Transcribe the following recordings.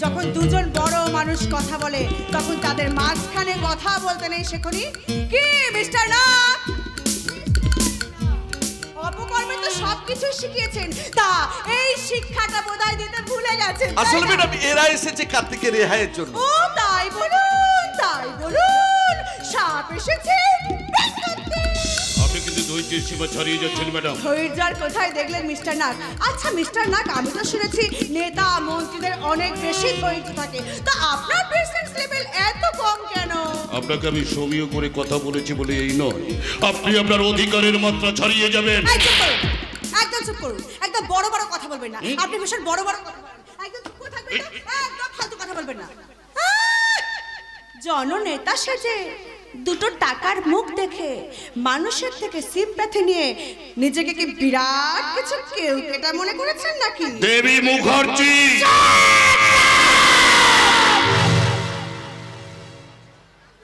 যখন দুজন বড় মানুষ কথা বলে তখন তাদের মাঝখানে কথা বলতে নেই শেখনি কি মিস্টার নাগ? অপকর্মে তো সবকিছু শিখিয়েছেন, তা এই শিক্ষাটা বোধহয় দিতে ভুলে গেছেন। আসলে ম্যাডাম এরা এসেছে কার্তিকের রেহাইয়ের জন্য। ও তাই বলুন, তাই বলুন। সাপ এসেছে। আপনি কিন্তু ধৈর্যের সীমা ছাড়িয়ে যাচ্ছেন ম্যাডাম। ধৈর্যের কোথায় দেখলেন মিস্টার নাগ? আচ্ছা মিস্টার নাগ, আমি তো শুনেছি নেতা মন্ত্রীদের অনেক বেশি ধৈর্য থাকে, তা আপনার পেশেন্স লেভেল এত কম কেন? আপনাকে আমি সমীহ করে কথা বলেছি বলে এই নয়, আপনি আপনার অধিকারের মাত্রা ছাড়িয়ে যাবেন। একদম চুপ করুন, একদম বড় বড় কথা বলবেন না। আপনি ভীষণ বড় বড় কথা বলেন, একদম চুপ করে থাকবেন না, একদম ফালতু কথা বলবেন না। জননেতা সেজে দুটো টাকার মুখ দেখে মানুষের থেকে সিম্প্যাথি নিয়ে নিজেকে কি বিরাট কিছু কেউ এটা মনে করেছেন নাকি? দেবী মুখার্জি,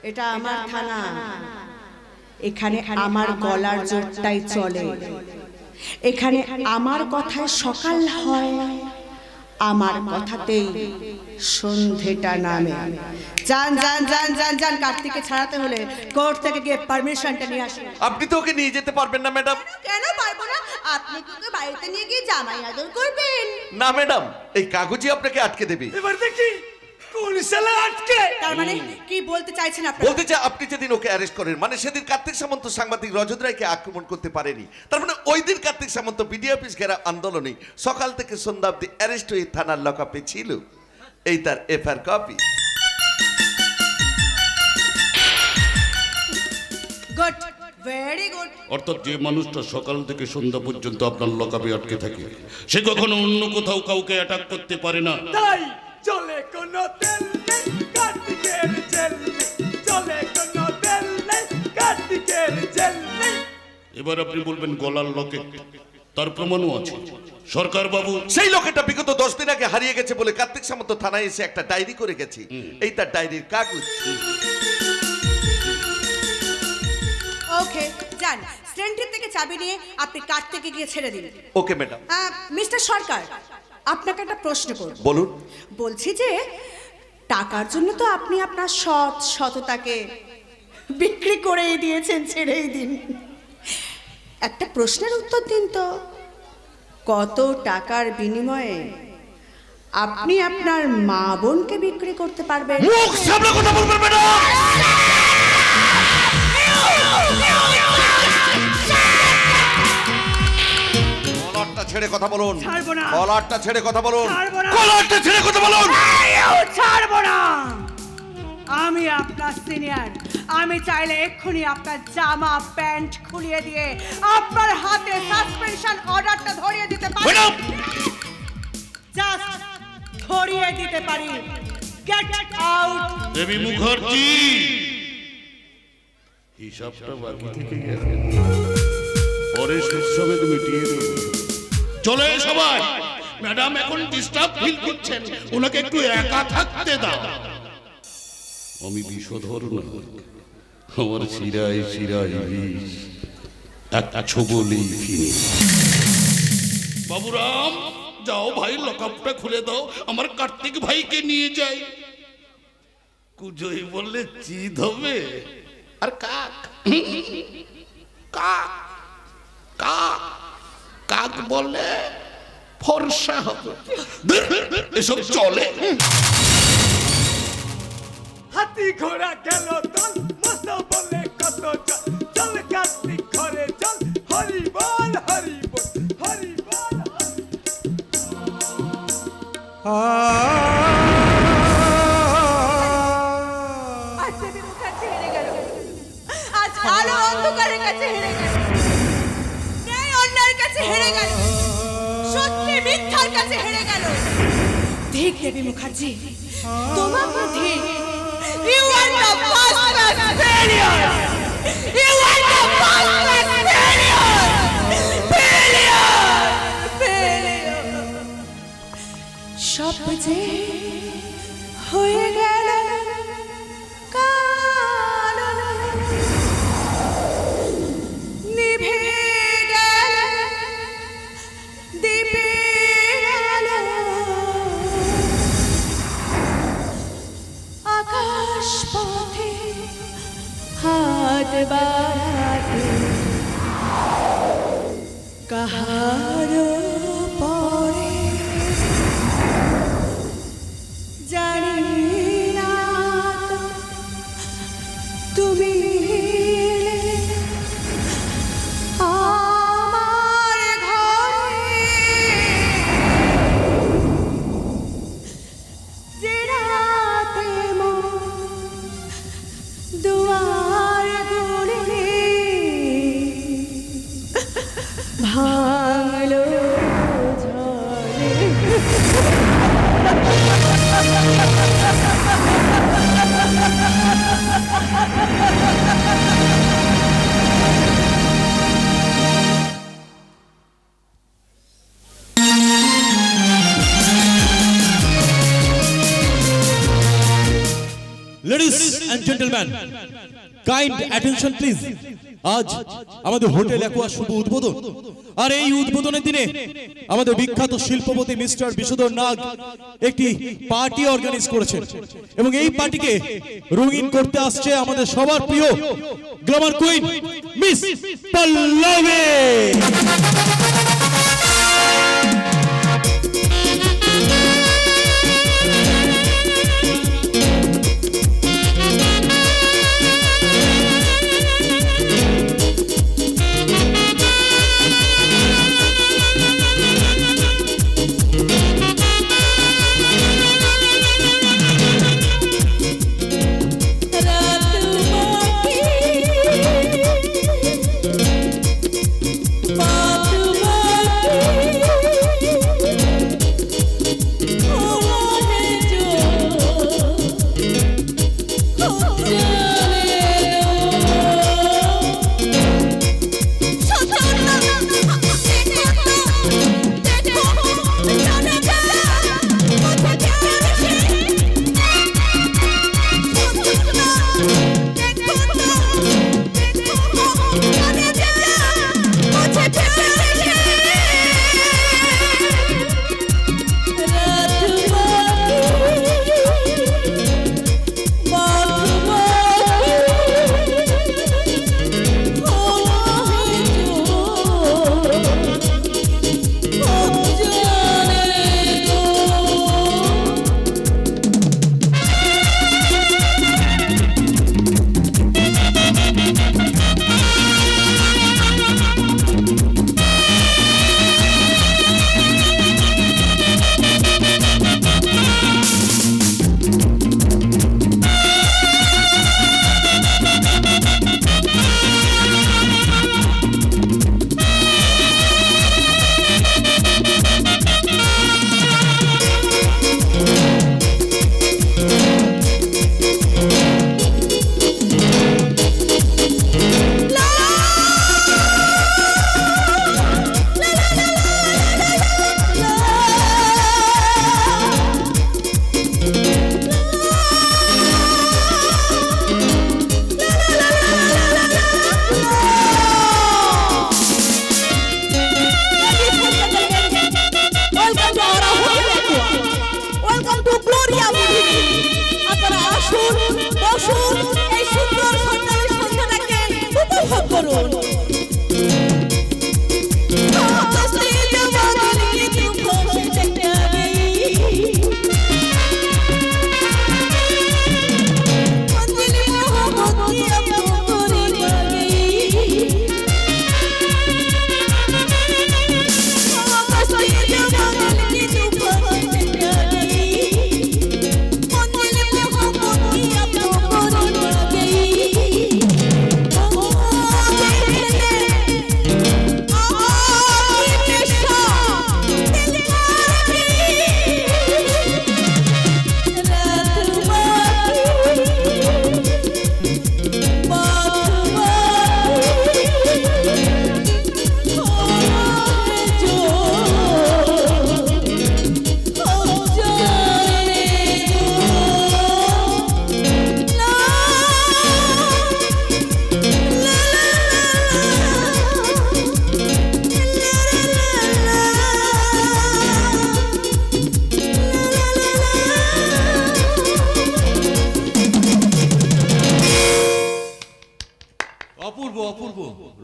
এটা আমার থানা, এখানে আমার গলার জোরটাই চলে, এখানে আমার কথায় সকাল হয়, আমার কথাতেই সন্ধেটা নামে। যান যান যান যান যান, কার্তিককে ছাড়াতে হলে কোর্ট থেকে গিয়ে পারমিশনটা নিয়ে আসুন। আপনি তো ওকে নিয়ে যেতে পারবেন না ম্যাডাম। কেন পারবো না? আপনি কি ওকে বাড়িতে নিয়ে গিয়ে জামাই আদর করবেন? না ম্যাডাম, এই কাগজই আপনাকে আটকে দেবে। এবার দেখি কোন শালা আটকে। তার মানে কি বলতে চাইছেন আপনারা? বলতে চাই আপনি যেদিন ওকে অ্যারেস্ট করেন, মানে সেদিন কার্তিক সামন্ত সাংবাদিক রজত রায়কে আক্রমণ করতে পারেনি, তার মানে ওই দিন কার্তিক সামন্ত বিডি অফিস ঘেরা আন্দোলনে সকাল থেকে সন্ধ্যা অব্দি অ্যারেস্ট হয়ে থানার লকআপে ছিল। এই তার FIR copy. Good, very good. অর্থাৎ যে মানুষটা সকাল থেকে সন্ধ্যা পর্যন্ত আপনার লকআপে আটকে থাকে সে কখনো অন্য কোথাও কাউকে অ্যাটাক করতে পারে না। তাই চলে কোনো তেল নেই কার্তিকের জেল নেই, চলে কোনো তেল নেই কার্তিকের জেল নেই। এবার আপনি বলবেন গলার লকেট, তার প্রমাণও আছে সরকার বাবু। সেই লোকেটা বিগত 10 দিন আগে হারিয়ে গেছে বলে কার্তিক সামন্ত থানায় এসে একটা ডায়েরি করে গেছে। এই তার ডায়েরির কাগজ। ওকে, যান, সেন্টার থেকে চাবি নিয়ে আপনি কার্তিককে গিয়ে ছেড়ে দিন। Okay madam. মিস্টার সরকার, আপনাকে একটা প্রশ্ন করব। বলুন। বলছি যে টাকার জন্য তো আপনি আপনার সততাকে বিক্রি করেই দিয়েছেন, ছেড়েই দিন। একটা প্রশ্নের উত্তর দিন তো, কত টাকার বিনিময়ে আপনি আপনার মা বোনকে বিক্রি করতে পারবেন? মুখ সামলে কথা বলবেন ম্যাডাম। কলারটা ছেড়ে কথা বলুন। ছাড়বো না। কলারটা ছেড়ে কথা বলুন। ছাড়বো না। কলারটা ছেড়ে কথা বলুন। ছাড়বো না। আমি আপনার সিনিয়র, আমি চাইলে এক্ষুনি আপনার জামা প্যান্ট খুলিয়ে দিয়ে আপনার হাতে সাসপেনশন অর্ডারটা ধরিয়ে দিতে পারি। ম্যাডাম, জাস্ট ধরিয়ে দিতে পারি। Get out. দেবী মুখার্জি, হিসাবটা বাকি থেকে গেছে, পরে সুসমেত মিটিয়ে দেব। চলে সবাই, ম্যাডাম এখন ডিস্টার্ব ফিল করছেন, ওনাকে একটু একা থাকতে দাও। আমি বিষধর না, আমার শিরায় শিরায় বিষ, একটা ছবলেই ফিরে। বাবুরাম, যাও ভাই, লকআপটা খুলে দাও, আমার কার্তিক ভাইকে নিয়ে যাই। কুজোই বললে চিদ হবে, আর কাক কাক কাক কাক বললে ফর্সা হবে। এসব চলে? হাতি ঘোড়া গেল দল, মস্ত বলে কত চল, চল কার্তিক ঘরে চল, হরি বল হরি বল হরি বল। আজ দেবী মুখার্জি হেরে গেল, আজ আলো অন্ধকারের কাছে হেরে গেল, ন্যায় অন্যায়ের কাছে হেরে গেল, সত্যি মিথ্যার কাছে হেরে গেল। ঠিক দেবী মুখার্জি, তোমার মধ্যে You are the first failure. You are the first failure. Failure. সব যে হয়ে গেল কালো, নিভে গেল দীপের আলো। Ladies and gentlemen, kind attention please. আজ আমাদের হোটেল অ্যাকোয়া শুভ উদ্বোধন, আর এই উদ্বোধনের দিনে আমাদের বিখ্যাত শিল্পপতি মিস্টার বিশোধর নাগ একটি পার্টি অর্গানাইজ করেছেন, এবং এই পার্টিকে রঙিন করতে আসছে আমাদের সবার প্রিয় গ্ল্যামার কুইন মিস পল্লবী।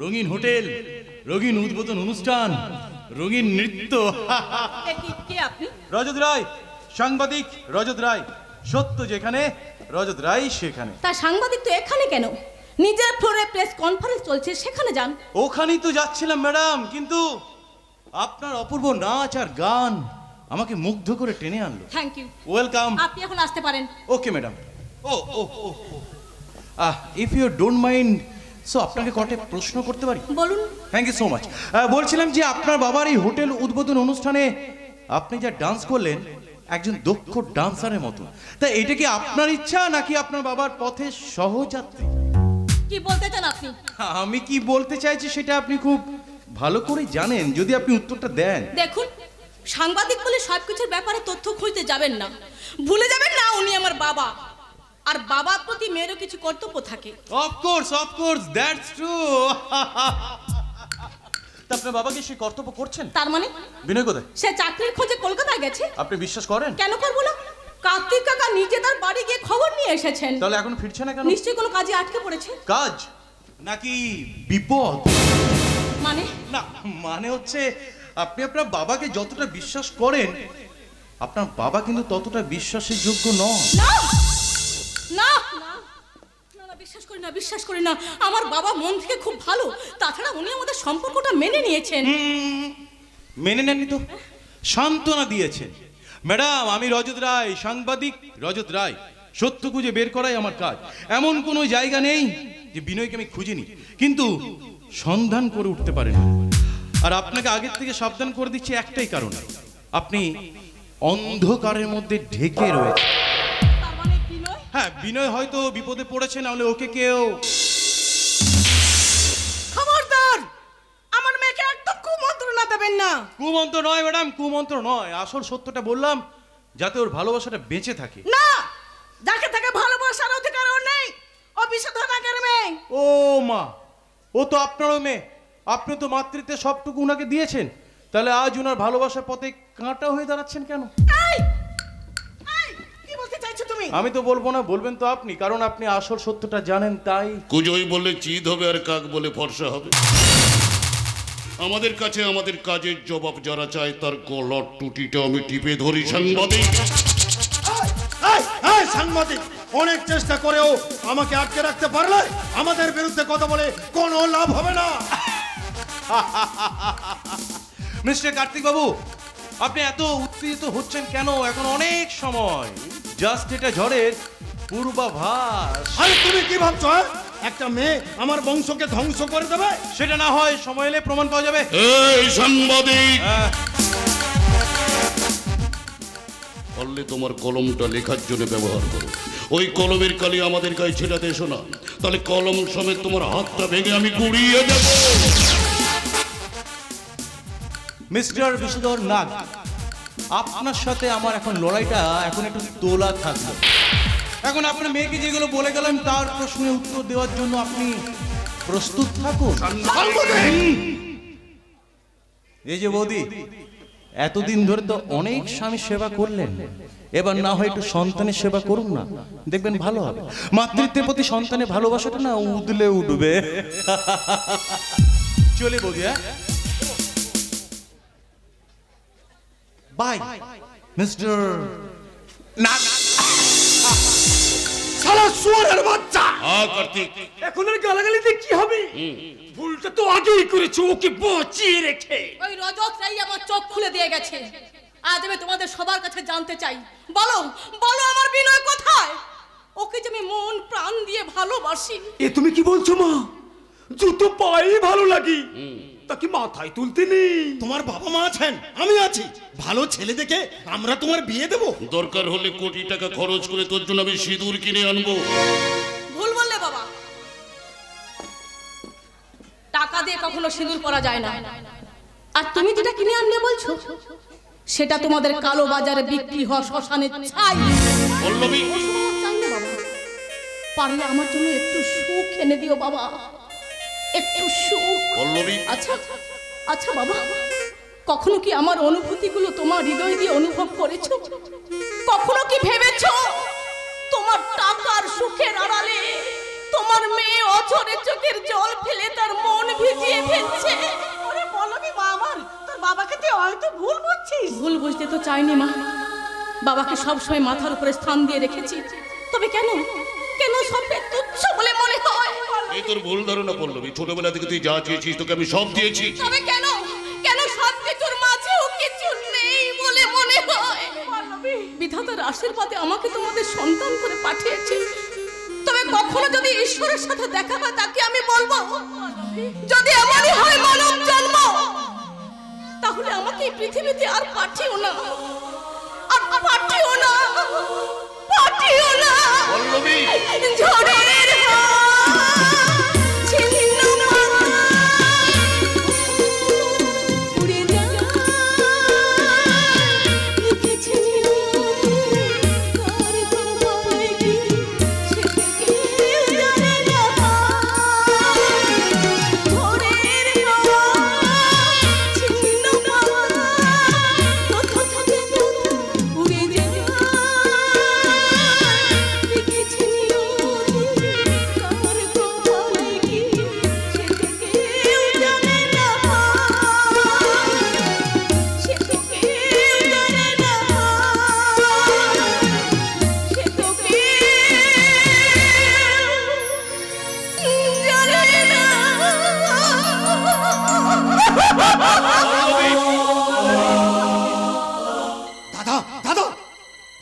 রঙিন হোটেল, রঙিন উদ্বোধন অনুষ্ঠান, রঙিন নৃত্য। কে আপনি? রজত রায়, সাংবাদিক রজত রায়। সত্য যেখানে, রজত রায় সেখানে। তা সাংবাদিক তো এখানে কেন? নিজের ফ্লোরে প্রেস কনফারেন্স চলছে, সেখানে যান। ওখানেই তো যাচ্ছিলাম ম্যাডাম, কিন্তু আপনার অপূর্ব নাচ আর গান আমাকে মুগ্ধ করে টেনে আনলো। Thank you. ওয়েলকাম। আপনি এখন আসতে পারেন। Okay madam. ও ও ও if you don't mind, so আপনাকে কটা প্রশ্ন করতে পারি? বলুন। Thank you so much. বলছিলাম যে আপনার বাবার এই হোটেল উদ্বোধন অনুষ্ঠানে আপনি যা ডান্স করলেন একজন দক্ষ ডান্সারের মতো, তা এটা কি আপনার ইচ্ছা নাকি আপনার বাবার পথে সহযাত্রী? কি বলতে চান আপনি? আমি কি বলতে চাইছি সেটা আপনি খুব ভালো করে জানেন, যদি আপনি উত্তরটা দেন। দেখুন, সাংবাদিক বলে সবকিছুর ব্যাপারে তথ্য খুঁজতে যাবেন না, ভুলে যাবেন না উনি আমার বাবা। আর বাবার প্রতি মেয়েরও কিছু কর্তব্য থাকে। Of course that's true. তা আপনার বাবাকে সেই কর্তব্য করছেন? তার মানে বিনয় কোথায়? সে চাকরির খোঁজে কলকাতায় গেছে। আপনি বিশ্বাস করেন? কেন করবো না? কার্তিক কাকা নিজে তার বাড়ি গিয়ে খবর নিয়ে এসেছেন। তাহলে এখন ফিরছে না কেন? নিশ্চয়ই কোনো কাজে আটকে পড়েছে। কাজ নাকি বিপদ? মানে না, মানে হচ্ছে আপনি আপনার বাবাকে যতটা বিশ্বাস করেন, আপনার বাবা কিন্তু ততটা বিশ্বাসের যোগ্য নয়। না না না, বিশ্বাস করি না। আমার বাবা মন থেকে খুব ভালো। তাছাড়া উনি আমাদের সম্পর্কটা মেনে নিয়েছেন। মেনে নেননি তো, সান্ত্বনা দিয়েছেন। ম্যাডাম, আমি রজত রায়, সাংবাদিক রজত রায়। সত্য খুঁজে বের করাই আমার কাজ। এমন কোনো জায়গা নেই যে বিনয়কে আমি খুঁজিনি, কিন্তু সন্ধান করে উঠতে পারেন। আর আপনাকে আগের থেকে সাবধান করে দিচ্ছি একটাই কারণ, আপনি অন্ধকারের মধ্যে ঢেকে রয়েছে। তার মানে বিনয়? হ্যাঁ, বিনয় হয়তো বিপদে পড়েছে, না হলে ওকে কেউ। খবরদার, আমার মেয়েকে একদম কুমন্ত্রণা দেবেন না। কুমন্ত্র নয় ম্যাডাম, কুমন্ত্র নয়। আসল সত্যটা বললাম যাতে ওর ভালোবাসাটা বেঁচে থাকে। না, যাকে তাকে ভালোবাসার অধিকার ওর নেই। ও বিষধনাকের মেয়ে। ও মা, ও তো আপনারও মেয়ে। আপনি তো মাতৃত্বের সবটুকু উনাকে দিয়েছেন, তাহলে আজ উনার ভালোবাসার পথে কাঁটা হয়ে দাঁড়াচ্ছেন কেন? কি বলতে চাইছো তুমি? আমি তো বলবো না, বলবেন তো আপনি, কারণ আপনি আসল সত্যটা জানেন। তাই কুজোই বলে চিদ হবে আর কাক বলে ফর্সা হবে। আমাদের কাছে আমাদের কাজের জবাব যারা চায় তার গলার টুটিটা আমি টিপে ধরি। সাংবাদিক, সাংবাদিক, অনেক চেষ্টা করেও আমাকে আটকে রাখতে পারলে আমাদের বিরুদ্ধে কথা বলে কোনো লাভ হবে না। মিস্টার কার্তিক বাবু, আপনি এত উত্তেজিত হচ্ছেন কেন? এখন অনেক সময়, জাস্ট এটা ঝড়ের পূর্বাভাস। আরে তুমি কি ভাবছো? একটা মেয়ে আমার বংশকে ধ্বংস করে দেবে? সেটা না হয় সময় এলে প্রমাণ পাওয়া যাবে। এই সাংবাদিক, পারলে তোমার কলমটা লেখার জন্য ব্যবহার করো। ওই কলমের কালি আমাদের গায়ে ছেটাতে এসো না, তাহলে কলম সমেত তোমার হাতটা ভেঙে আমি গুড়িয়ে দেব। মিস্টার বিষধর নাগ, আপনার সাথে আমার এখন লড়াইটা এখন একটু তোলা থাকলো। এখন আপনার মেয়েকে যেগুলো বলে গেলাম তার প্রশ্নের উত্তর দেওয়ার জন্য আপনি প্রস্তুত থাকুন। এই যে বৌদি, এতদিন ধরে তো অনেক স্বামী সেবা করলেন, এবার না হয় একটু সন্তানের সেবা করুন না, দেখবেন ভালো হবে। মাতৃত্বের প্রতি সন্তানের ভালোবাসাটা না উদলে উঠবে। চলে বৌদি। বাই মিস্টার নাগ। শালা শুয়োরের বাচ্চা! কার্তিক, এখন আর গালাগালিতে কি হবে? ভুলটা তো আগেই করেছো, ওকে বাঁচিয়ে রেখে। ওই রজত রাই আমার চোখ খুলে দিয়ে গেছে। আজ আমি তোমাদের সবার কাছে জানতে চাই, বলো বলো আমার বিনয় কোথায়? ওকে যে আমি মন প্রাণ দিয়ে ভালোবাসি। এ তুমি কি বলছো মা? জুতো পায়ে ভালো লাগি, তা কি মাথায় তুলতে নেই? তোমার বাবা মা আছেন, আমি আছি। ভালো ছেলে দেখে আমরা তোমার বিয়ে দেব। দরকার হলে কোটি টাকা খরচ করে তোর জন্য আমি সিঁদুর কিনে আনবো। ভুল বললে বাবা, টাকা দিয়ে কখনো সিঁদুর পরা যায় না। আর তুমি যেটা কিনে আনলে বলছো, সেটা তোমাদের কালো বাজারে বিক্রি হওয়া শ্মশানে ছাই। পল্লবী, চাই না বাবা, পারলে আমার জন্য একটু সুখ এনে দিও বাবা, একটু সুখ। পল্লবী, আচ্ছা আচ্ছা বাবা, কখনো কি আমার অনুভূতিগুলো তোমার হৃদয় দিয়ে অনুভব করেছো? কখনো কি ভেবেছো তোমার টাকার সুখের আড়ালে তোমার মেয়ে অঝরে চোখের জল ফেলে তার মন ভিজিয়ে ফেলছে? ওরে পল্লবী মা আমার, তোর বাবাকে তুই হয়তো ভুল বুঝছিস। ভুল বুঝতে তো চাইনি মা, বাবাকে সবসময় মাথার উপরে স্থান দিয়ে রেখেছি। তবে কেন কেন সবকে তুচ্ছ বলে মনে হয়? এই তোর ভুল ধারণা পল্লবী। ছোটবেলা থেকে তুই যা চেয়েছিস তোকে আমি সব দিয়েছি। তবে কেন কেন সব কিছুর মাঝেও কিছু নেই বলে মনে হয়? বিধাতার আশীর্বাদে আমাকে তোমাদের সন্তান করে পাঠিয়েছে। তবে কখনো যদি ঈশ্বরের সাথে দেখা হয় তাকে আমি বলবো, যদি এমনই হয় মানব জন্ম, তাহলে আমাকে এই পৃথিবীতে আর পাঠিও না, আর পাঠিও না, পাঠিও না। পল্লবী, ঝড়ের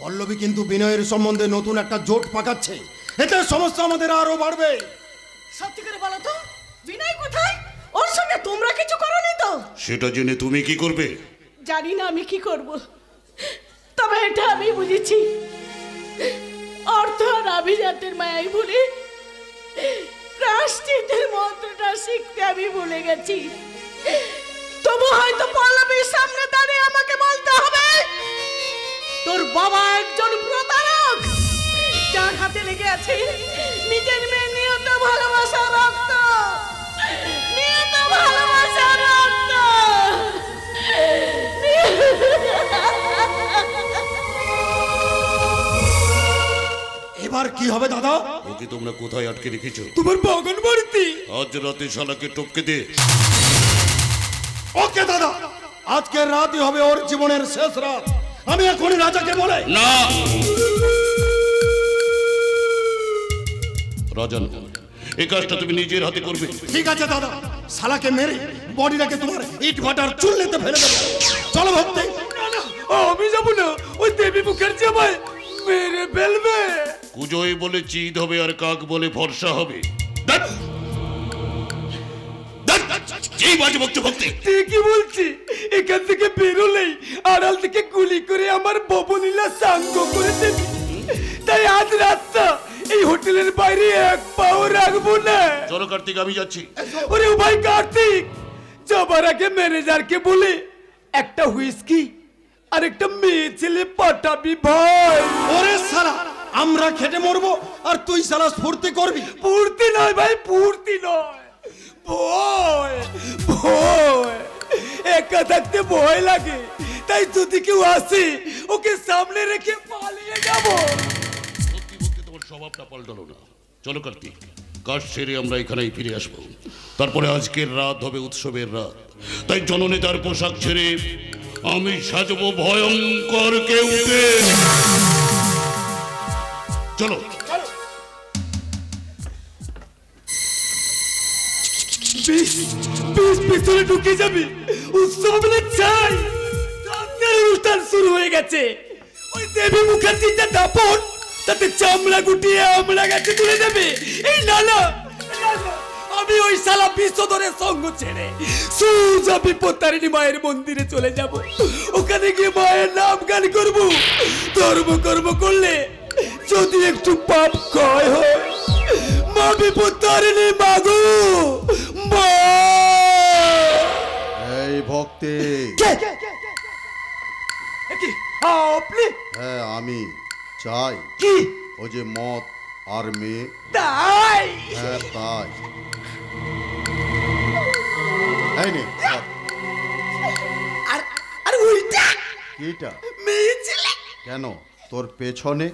পল্লবী কিন্তু বিনয়ের সম্বন্ধে নতুন একটা জোট পাকাচ্ছে, এতে সমস্যা আমাদের আরো বাড়বে। সত্যি করে বলো তো, বিনয় কোথায়? ওর সঙ্গে তোমরা কিছু করোনি তো? সেটা জেনে তুমি কি করবে? জানি না আমি কি করব, তবে এটা আমি বুঝেছি, অর্থ আর আভিজাতের মায়াই ভুলে প্রায়শ্চিত্তের মন্ত্রটা শিখতে আমি ভুলে গেছি। তবু হয়তো পল্লবীর সামনে দাঁড়িয়ে আমাকে বলতে হবে, তোর বাবা একজন প্রতারক, যার হাতে লেগে আছে নিজের মেয়ে নিয়ত ভালোবাসা রক্ত, নিয়ত ভালোবাসা রক্ত। এবার কি হবে দাদা? ওকে তোমরা কোথায় আটকে রেখেছো? তোমার বাগান বাড়িতে। আজ রাতে শালাকে টপকে দে। ওকে দাদা, আজকের রাতই হবে ওর জীবনের শেষ রাত। আমি এখনই রাজাকে বলে। না রাজন, এই কাজটা তুমি নিজের হাতে করবে। ঠিক আছে দাদা, শালাকে মেরে বডিটাকে তোমার ইট ভাটার চুল্লিতে ফেলে দেবো। চলো ভক্তি। আমি যাবো না, ওই দেবী মুখার্জি আমায় মেরে ফেলবে। কুজোয় বলে চিদ হবে আর কাক বলে ভরসা হবে। ঠিকই বলছি, এখান থেকে বেরোলেই আড়াল থেকে গুলি করে আমার ববনীলা সাঙ্গ করে দেবে। তাই আজ রাতটা এই হোটেলের বাইরে এক পাও রাখবো না। চলো কার্তিক, আমি যাচ্ছি। ওরে ভাই কার্তিক, যাবার আগে ম্যানেজারকে বলে একটা হুইস্কি আর একটা মেয়ে ছেলে পাঠাবি ভাই। ওরে শালা, আমরা খেটে মরবো আর তুই শালা ফুর্তি করবি? ফুর্তি নয় ভাই, ফুর্তি নয়, ভয় ভয়। একা থাকতে ভয় লাগে, তাই যদি কেউ আসে ওকে সামনে রেখে পালিয়ে যাবো। সত্যি বলতে তোমার স্বভাবটা পাল্টালো না। চলো কার্তিক, কাজ সেরে আমরা এখানেই ফিরে আসবো। তারপরে আজকের রাত হবে উৎসবের রাত, তাই জননেতার পোশাক ছেড়ে আমি সাজবো ভয়ঙ্কর কেউকে। চলো। পিছনে ঢুকে যাবি, উৎসব বলে চাই। অনুষ্ঠান শুরু হয়ে গেছে। ওই দেবী মুখার্জিটা দাপট, তাতে চামড়া গুটিয়ে আমরা গাছে তুলে দেবে। এই নানা, আমি ওই শালা বিশ্বধরের সঙ্গ ছেড়ে সোজা বিপত্তারিণী মায়ের মন্দিরে চলে যাব। ওখানে গিয়ে মায়ের নাম গান করব। ধর্ম কর্ম করলে যদি একটু পাপ ক্ষয় হয়, মা বিপত্তারিণী মাগো মা। এই ভক্তি, আপনি? হ্যাঁ আমি চাই। কি? ও যে মদ আর মেয়ে। তাই? হ্যাঁ তাই। এই নে ধর। আর ওইটা কিটা? মেয়ে ছেলে। কেন তোর পেছনে?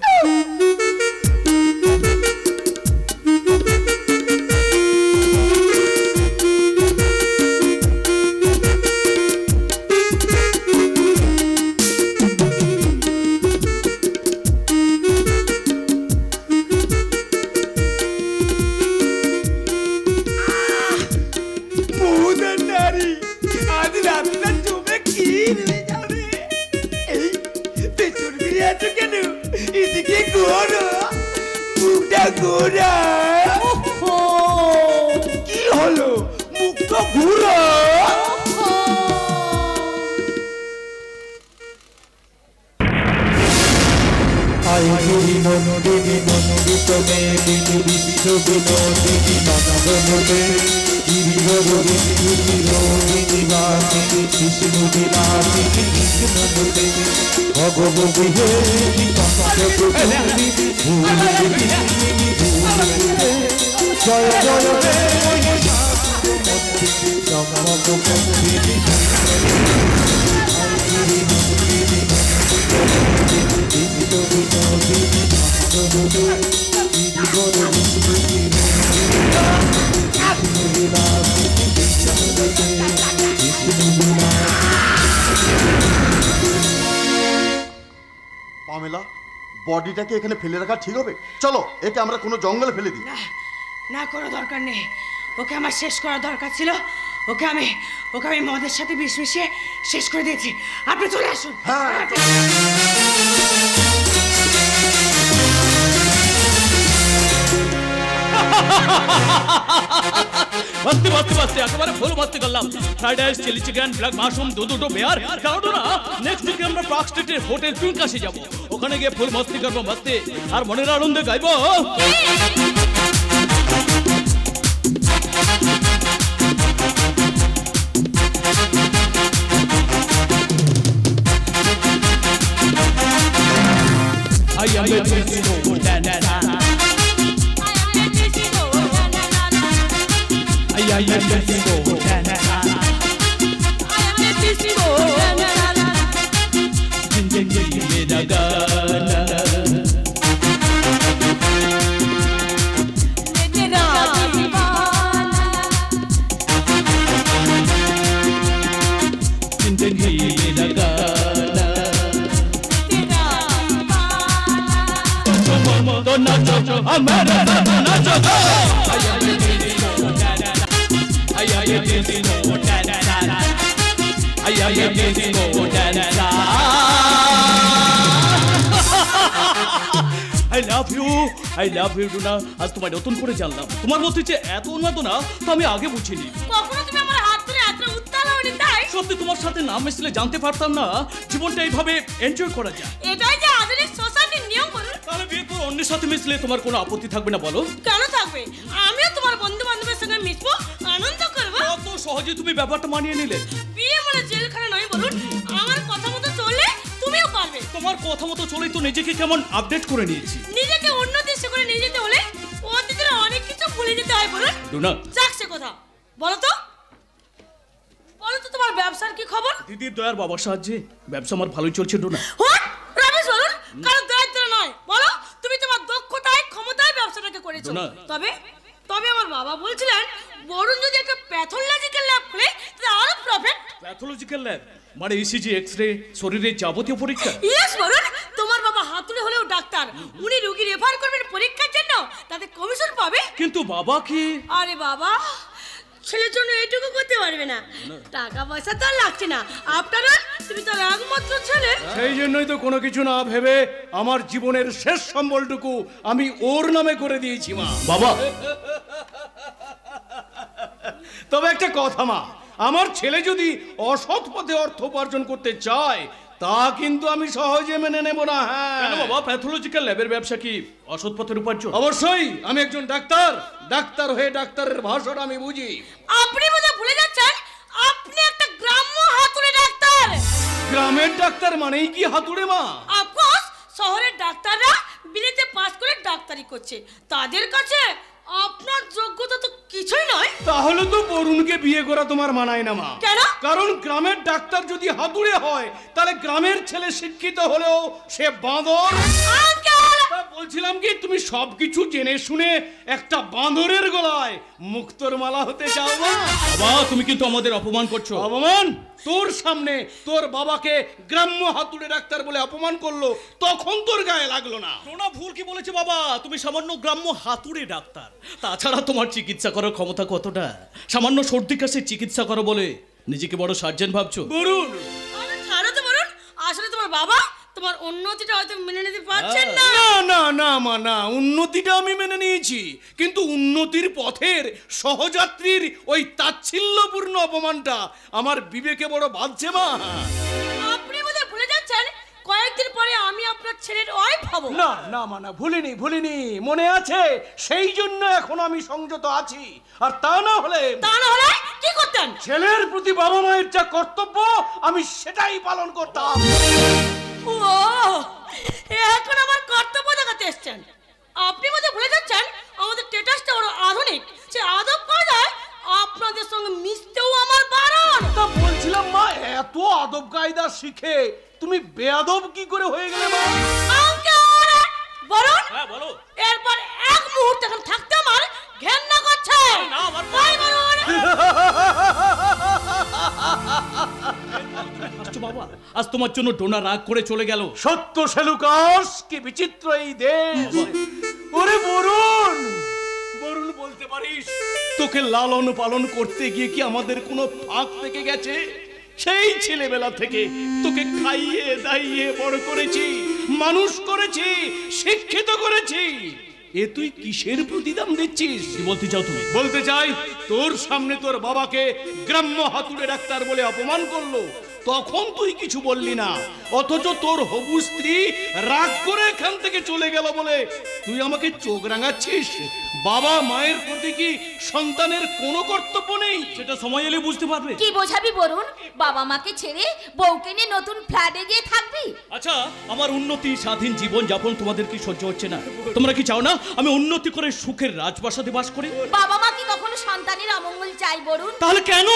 কি হলো, মুখ তো ঘুরো। নন্দিনী নন্দিত মেদিনী বিশ্ব বিনোদিনী নন্দনতে গিরিবরোহিণী বাসিনী বিষ্ণু বিলাসিনী কৃষ্ণনতে ভগবতী হেরি জয় জয় পামেলা, বডিটাকে এখানে ফেলে রাখা ঠিক হবে? চলো একে আমরা কোনো জঙ্গলে ফেলে দিই। না, কোনো দরকার নেই। ওকে আমার শেষ করা দরকার ছিল। ওকে আমি মদের সাথে বিষ মিশিয়ে শেষ করে দিয়েছি। আপনি চলে আসুন। হ্যাঁ মস্তি মস্তি মস্তি একেবারে ফুল মস্তি করলাম। Fried rice, chilli chicken, black mushroom, দুটো বেয়ার। কারণ না নেক্সট উইকে আমরা পার্ক স্ট্রিটের হোটেল পিঙ্কাশে যাব, ওখানে গিয়ে ফুল মস্তি করবো, মস্তি আর মনের আনন্দে গাইবো। I am a disco dancer. I am a disco dancer. जिंदगी मेरा गाना तेरा दीवाना जिंदगी मेरा गाना तो नाचो हमारा नाचो I love you ডুনা। আজ তোমায় নতুন করে জানলাম, তোমার মধ্যে যে এত উন্মাদনা তা আমি আগে বুঝিনি। কখনো তুমি আমার হাত ধরে এত উত্তাল হওনি তাই? সত্যি তোমার সাথে না মিশলে জানতে পারতাম না জীবনটা এইভাবে এনজয় করা যায়। এটাই যে আধুনিক সোসাইটির নিয়ম। বলুন তাহলে বিয়ের পর অন্যের সাথে মিশলে তোমার কোনো আপত্তি থাকবে না বলো? কেন থাকবে? আমিও তোমার বন্ধু বান্ধবের সঙ্গে মিশবো, আনন্দ করবো। কত সহজে তুমি ব্যাপারটা মানিয়ে নিলে। বিয়ে মানে জেলখানা নয় বলুন, আমার কথা মতো চললে তুমিও পারবে। তোমার কথা মতো চলেই তো নিজেকে কেমন আপডেট করে নিয়েছি। নিজেকে অন্য দেশে করে নিয়ে যেতে হলে অতীতের অনেক কিছু ভুলে যেতে হয় বলুন। ডুনা যাক সে কথা, বলো তো তোমার ব্যবসার কি খবর? দিদির দয়ার বাবার সাহায্যে ব্যবসা আমার ভালোই চলছে ডুনা। হোয়াট রমেশ বলুন, কারো দায়িত্ব নয়, বলো তুমি তোমার দক্ষতায় ক্ষমতায় ব্যবসাটাকে করেছো। তবে আমার বাবা বলছিলেন বরুণ যদি একটা প্যাথোলজিক্যাল ল্যাব খুলে তাহলে আরো প্রফিট। প্যাথোলজিক্যাল ল্যাব মানে ইসিজি, এক্সরে, শরীরের যাবতীয় পরীক্ষা? ইয়েস বলুন, তোমার বাবা হাতুড়ে হলেও ডাক্তার, উনি রোগী রেফার করবেন পরীক্ষার জন্য, তাতে কমিশন পাবে। কিন্তু বাবা কি? আরে বাবা ছেলের জন্য এইটুকু করতে পারবে না, টাকা পয়সা তো আর লাগছে না। আপনারা তুমি তো একমাত্র ছেলে। সেই জন্যই তো কোনো কিছু না ভেবে আমার জীবনের শেষ সম্বলটুকু আমি ওর নামে করে দিয়েছি মা। বাবা তবে একটা কথা মা, আমার ছেলে যদি অসৎ পথে অর্থ উপার্জন করতে চায় তা কিন্তু আমি সহজে মেনে নেব না। হ্যাঁ কেন বাবা, প্যাথোলজিক্যাল ল্যাবের ব্যবসা কি অসৎ পথের উপার্জন? অবশ্যই, আমি একজন ডাক্তার, ডাক্তার হয়ে ডাক্তারের ভাষাটা আমি বুঝি। আপনি বোধহয় ভুলে যাচ্ছেন আপনি একটা গ্রাম্য হাতুড়ে ডাক্তার। গ্রামের ডাক্তার মানেই কি হাতুড়ে মা? অফকোর্স, শহরের ডাক্তাররা বিলেতে পাস করে ডাক্তারি করছে, তাদের কাছে আপনার যোগ্যতা তো কিছুই নয়। তাহলে তো বরুণকে বিয়ে করা তোমার মানায় না মা। কেন? কারণ গ্রামের ডাক্তার যদি হাতুড়ে হয় তাহলে গ্রামের ছেলে শিক্ষিত হলেও সে বাঁদর। বলছিলাম কি তুমি সবকিছু জেনে শুনে একটা বাঁদরের গলায় মুক্তোর মালা হতে চাও মা? বাবা তুমি কিন্তু আমাদের অপমান করছো। অপমান? তোর সামনে তোর বাবাকে গ্রাম্য হাতুড়ে ডাক্তার বলে অপমান করলো, তখন তোর গায়ে লাগলো না? তোনা ভুল কি বলেছে বাবা, তুমি সামান্য গ্রাম্য হাতুড়ে ডাক্তার, তাছাড়া তোমার চিকিৎসা করার ক্ষমতা কতটা? সামান্য সর্দি কাশির চিকিৎসা করো বলে নিজেকে বড় সার্জন ভাবছো? বরুণ ছাড়ো তো বরুণ, আসলে তোমার বাবা তোমার উন্নতিটা হয়তো মেনে নিতে পারছেন না। না না মা না, উন্নতিটা আমি মেনে নিয়েছি, কিন্তু উন্নতির পথের সহযাত্রীর ওই তাচ্ছিল্যপূর্ণ অপমানটা আমার বিবেকে বড় বাজছে মা। আপনি বোধহয় ভুলে যাচ্ছেন কয়েকদিন পরে আমি আপনার ছেলের ওয়াইফ হব। না না মা না, ভুলিনি মনে আছে, সেই জন্য এখন আমি সংযত আছি। আর তা না হলে কি করতেন? ছেলের প্রতি বাবা মায়ের যা কর্তব্য আমি সেটাই পালন করতাম। ও এখন আমার কর্তব্য দেখাতে এসছেন। আপনি বোধহয় ভুলে যাচ্ছেন আমাদের স্ট্যাটাসটা বড় আধুনিক, সে আদব কায়দায় আপনাদের সঙ্গে মিশতেও আমার বারণ। তা বলছিলাম মা, এত আদব কায়দা শিখে তুমি বেয়াদব কি করে হয়ে গেলে মা? বরুণ হ্যাঁ বলো। এরপর এক মুহূর্ত এখন থাকতে আমার ঘেন্না করছে। না আমার বাবা, আজ তোমার জন্য ডোনা রাগ করে চলে গেল। সত্য সেলুকাস, কি বিচিত্র এই দেশ। ওরে বরুণ, বরুণ বলতে পারিস তোকে লালন পালন করতে গিয়ে কি আমাদের কোনো ফাঁক থেকে গেছে? সেই ছেলেবেলা থেকে তোকে খাইয়ে দাইয়ে বড় করেছি, মানুষ করেছি, শিক্ষিত করেছি, এ তুই কিসের প্রতিদান দিচ্ছিস? কি বলতে চাও তুমি? বলতে চাই তোর সামনে তোর বাবাকে গ্রাম্য হাতুড়ে ডাক্তার বলে অপমান করলো, তখন তুই কিছু বললি না, অথচ তোর হবু স্ত্রী রাগ করে এখান থেকে চলে গেল বলে তুই আমাকে চোখ রাঙাচ্ছিস। বাবা মায়ের প্রতি কি সন্তানের কোনো কর্তব্য নেই? সেটা সময় এলে বুঝতে পারবে। কি বোঝাবি বরুণ? বাবা মাকে ছেড়ে বউকে নিয়ে নতুন ফ্ল্যাটে গিয়ে থাকবি? আচ্ছা, আমার উন্নতি স্বাধীন জীবন যাপন তোমাদের কি সহ্য হচ্ছে না? তোমরা কি চাও না আমি উন্নতি করে সুখের রাজপ্রাসাদে বাস করি? বাবা মা কি কখনো সন্তানের অমঙ্গল চাই বরুণ? তাহলে কেন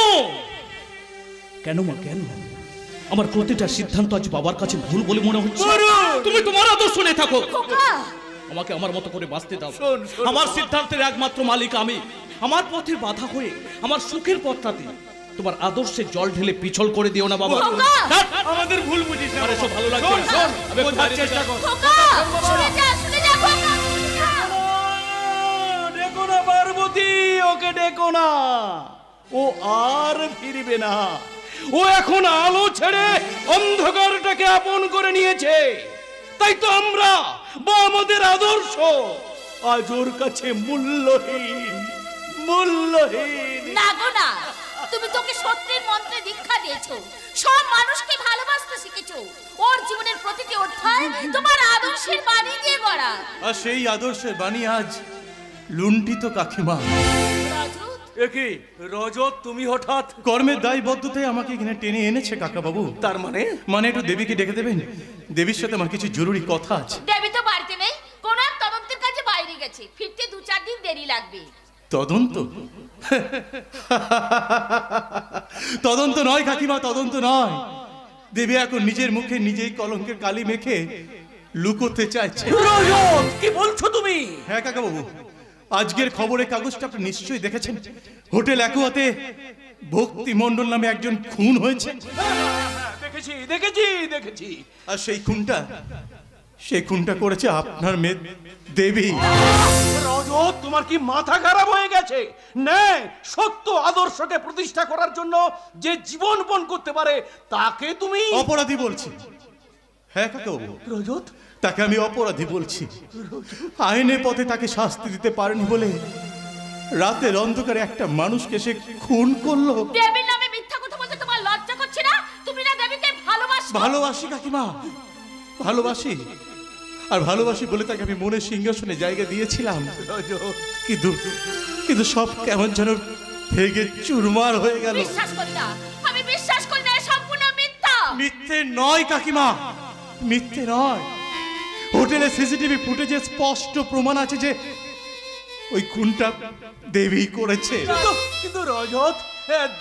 কেন মা কেন আমার প্রতিটা সিদ্ধান্ত আজ বাবার কাছে ভুল বলে মনে হচ্ছে? তুমি তোমার আদর্শ নিয়ে থাকো, আমাকে আমার মতো করে বাঁচতে দাও। আমার সিদ্ধান্তের একমাত্র মালিক আমি। আমার পথের বাধা হয়ে আমার সুখের পথটাতে তোমার আদর্শে জল ঢেলে পিছল করে দিও না বাবা। আমাদের ভুল বুঝিস না, এসব ভালো লাগছে না। আমি বোঝার চেষ্টা কর। ডেকো না পার্বতী, ওকে ডেকো না, ও আর ফিরবে না। ও এখন আলো ছেড়ে অন্ধকারটাকে আপন করে নিয়েছে। তাই তো আমরা বা আমাদের আদর্শ আজ ওর কাছে মূল্যহীন, মূল্যহীন। না গো না, তুমি তোকে সত্যের মন্ত্রে দীক্ষা দিয়েছো, সব মানুষকে ভালোবাসতে শিখেছো। ওর জীবনের প্রতিটি অধ্যায় তোমার আদর্শের বাণী দিয়ে গড়া। আর সেই আদর্শের বাণী আজ লুণ্ঠিত কাকিমা। একি রজত, তুমি হঠাৎ? কর্মের দায়বদ্ধতায় আমাকে এখানে টেনে এনেছে কাকা বাবু। তার মানে একটু দেবীকে ডেকে দেবেন, দেবীর সাথে আমার কিছু জরুরি কথা আছে। দেবী তো বাড়িতে নেই, কোন এক তদন্তের কাজে বাইরে গেছে, ফিরতে 2-4 দিন দেরি লাগবে। তদন্ত? তদন্ত নয় কাকিমা, তদন্ত নয়। দেবী এখন নিজের মুখে নিজেই কলঙ্কের কালি মেখে লুকোতে চাইছে। কি বলছো তুমি? হ্যাঁ কাকা বাবু, আজকের খবরের কাগজটা আপনি নিশ্চয়ই দেখেছেন। হোটেল অ্যাকুয়াতে ভক্তি মণ্ডল নামে একজন খুন হয়েছে। দেখেছি দেখেছি দেখেছি। আর সেই খুনটা করেছে আপনার মেয়ে দেবী। রজত, তোমার কি মাথা খারাপ হয়ে গেছে? ন্যায় সত্য আদর্শকে প্রতিষ্ঠা করার জন্য যে জীবন পণ করতে পারে তাকে তুমি অপরাধী বলছি। হ্যাঁ কাকা বাবু, রজত তাকে আমি অপরাধী বলছি। আইনের পথে তাকে শাস্তি দিতে পারেনি বলে রাতের অন্ধকারে একটা মানুষকে সে খুন করলো। দেবীর নামে মিথ্যা কথা বলতে তোমার লজ্জা করছে না? তুমি না দেবীকে ভালোবাসো? ভালোবাসি কাকিমা, ভালোবাসি। আর ভালোবাসি বলে তাকে আমি মনের সিংহাসনে জায়গা দিয়েছিলাম। কিন্তু সব কেমন যেন ভেঙে চুরমার হয়ে গেল। বিশ্বাস করি না, আমি বিশ্বাস করি না, সম্পূর্ণ মিথ্যা। মিথ্যে নয় কাকিমা, মিথ্যে নয়। হোটেলে সিসিটিভি ফুটেজে স্পষ্ট প্রমাণ আছে যে ওই খুনটা দেবী করেছে। কিন্তু রজত,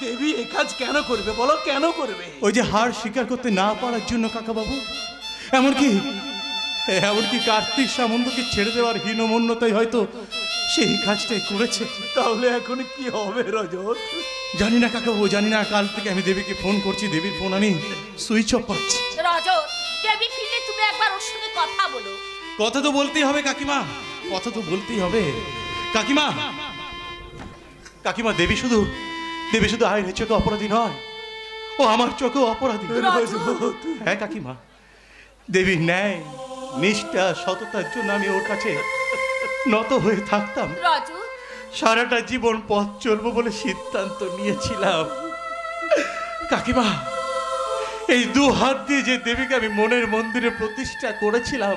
দেবী এই কাজ কেন করবে বলো? কেন করবে? ওই যে হার স্বীকার করতে না পারার জন্য কাকা বাবু। এমনকি কার্তিক সামন্তকে ছেড়ে দেওয়ার হীনমন্যতাই হয়তো সেই কাজটাই করেছে। তাহলে এখন কি হবে রজত? জানি না কাকা বাবু, জানি না। কাল থেকে আমি দেবীকে ফোন করছি, দেবীর ফোন আমি সুইচ অফ পাচ্ছি। রজত, দেবী ফিরলে তুমি একবার ওর সঙ্গে কথা বলো। কথা তো বলতেই হবে কাকিমা, কথা তো বলতেই হবে। কাকিমা, দেবী শুধু আইনের চোখে অপরাধী নয়, ও আমার চোখেও অপরাধী। হ্যাঁ কাকিমা, দেবীর ন্যায় নিষ্ঠা সততার জন্য আমি ওর কাছে নত হয়ে থাকতাম। সারাটা জীবন পথ চলবো বলে সিদ্ধান্ত নিয়েছিলাম। কাকিমা, এই 2 হাত দিয়ে যে দেবীকে আমি মনের মন্দিরে প্রতিষ্ঠা করেছিলাম,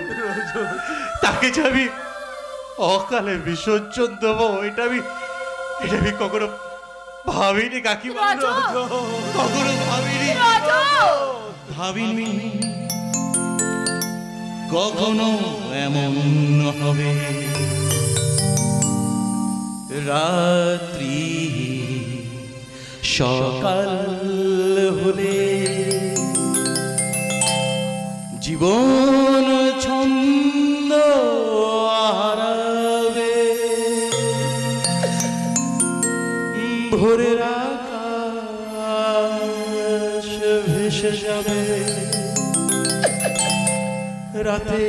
তাকে যে আমি অকালে বিসর্জন দেবো, এটা আমি কখনো ভাবিনি কাকিমা, কখনো ভাবিনি কখনো এমন হবে। রাত্রি সকাল হলে জীবন ছন্দ হারাবে, ভোরের আকাশ ভেসে যাবে, রাতে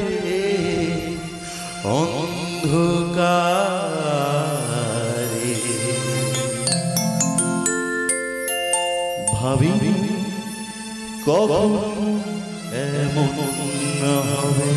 অন্ধকারে ভাবিনি কখনো এমন হবে।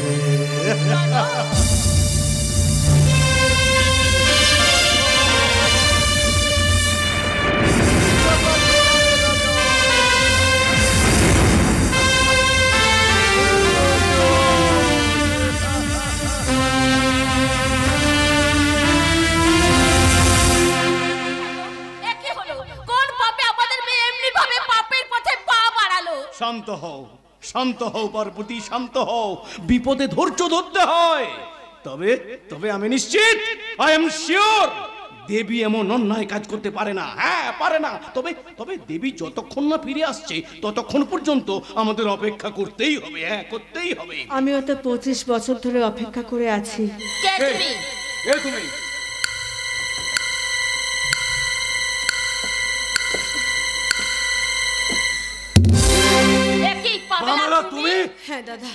শান্ত হও পার্বতী, শান্ত হও। বিপদে ধৈর্য ধরতে হয়। তবে তবে আমি নিশ্চিত, আই এম শিওর, দেবী এমন অন্যায় কাজ করতে পারে না। হ্যাঁ, পারে না। তবে তবে দেবী যতক্ষণ না ফিরে আসছে ততক্ষণ পর্যন্ত আমাদের অপেক্ষা করতেই হবে। হ্যাঁ, করতেই হবে। আমিও তো 25 বছর ধরে অপেক্ষা করে আছি। তুমি তুমি? হ্যাঁ দাদা,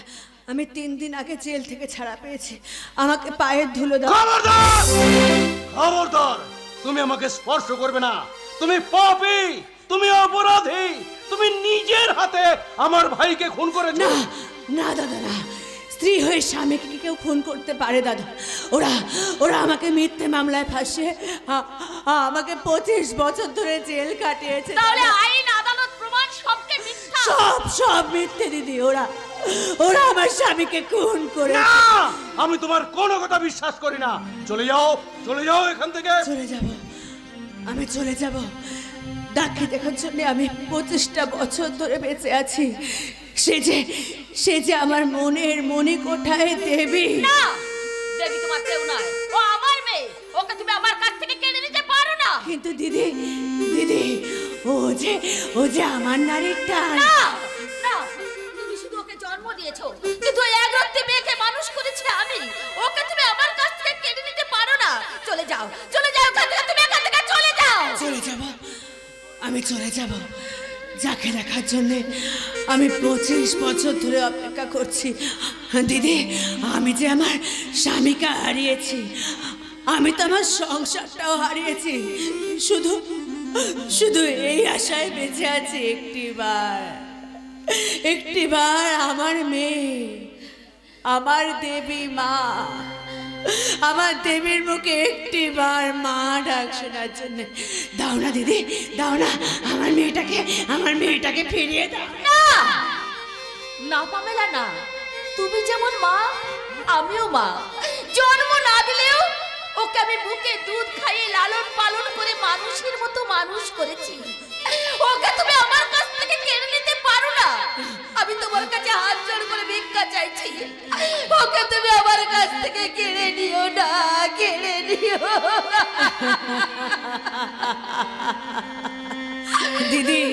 আমি 3 দিন আগে জেল থেকে ছাড়া পেয়েছি। আমাকে পায়ের ধুলো দাও। খবরদার! খবরদার! তুমি আমাকে স্পর্শ করবে না। তুমি পাপী, তুমি অপরাধী, তুমি নিজের হাতে আমার ভাইকে খুন করেছো। না না দাদা, না। স্ত্রী হয়ে স্বামীকে কি কেউ খুন করতে পারে দাদা? ওরা ওরা আমাকে মিথ্যে মামলায় ফাঁসিয়ে আমাকে 25 বছর ধরে জেল কাটিয়েছে। তাহলে আইন, আদালত, প্রমাণ সবকে মিথ্যা? সব মিথ্যে দিদি। ওরা আমার স্বামীকে খুন করে। না, আমি তোমার কোনো কথা বিশ্বাস করি না। চলে যাও এখান থেকে। চলে যাব, আমি চলে যাব। ডাকি দেখার জন্য আমি 25টা বছর ধরে বেঁচে আছি। সে যে আমার মনের মণিকোঠায় দেবী। না, দেবী তোমার কেউ নয়, ও আমার মেয়ে। ওকে তুমি আমার কাছ থেকে কেড়ে নিতে পারো না। কিন্তু দিদি, ও যে আমার নারীর টান। না না, তুমি শুধু ওকে জন্ম দিয়েছো, কিন্তু ওই একরত্তি মেয়েকে মানুষ করেছে আমি। ওকে তুমি আমার কাছ থেকে কেড়ে নিতে পারো না। চলে যাও এখান থেকে, তুমি এখান থেকে চলে যাও। চলে যাব, আমি চলে যাব। যাকে দেখার জন্য আমি 25 বছর ধরে অপেক্ষা করছি। দিদি, আমি যে আমার স্বামীকে হারিয়েছি, আমি তো আমার সংসারটাও হারিয়েছি। শুধু এই আশায় বেঁচে আছি একটিবার আমার মেয়ে, আমার দেবী মা, আমার দেবীর মুখে একটিবার মা ডাক শোনার জন্য। দাও না দিদি, দাও না, আমার মেয়েটাকে ফিরিয়ে দাও। না পামেলা, না। তুমি যেমন মা, আমিও মা। জন্ম না দিলেও ওকে আমি বুকে দুধ খাইয়ে লালন পালন করে মানুষের মতো মানুষ করেছি। ওকে তুমি আমার কাছ থেকে কেড়ে নিতে পারো না। আমি তোমার কাছে হাত জোড় করে ভিক্ষা চাইছি, ওকে তুমি আমার কাছ থেকে কেড়ে নিও না, কেড়ে নিও। দিদি,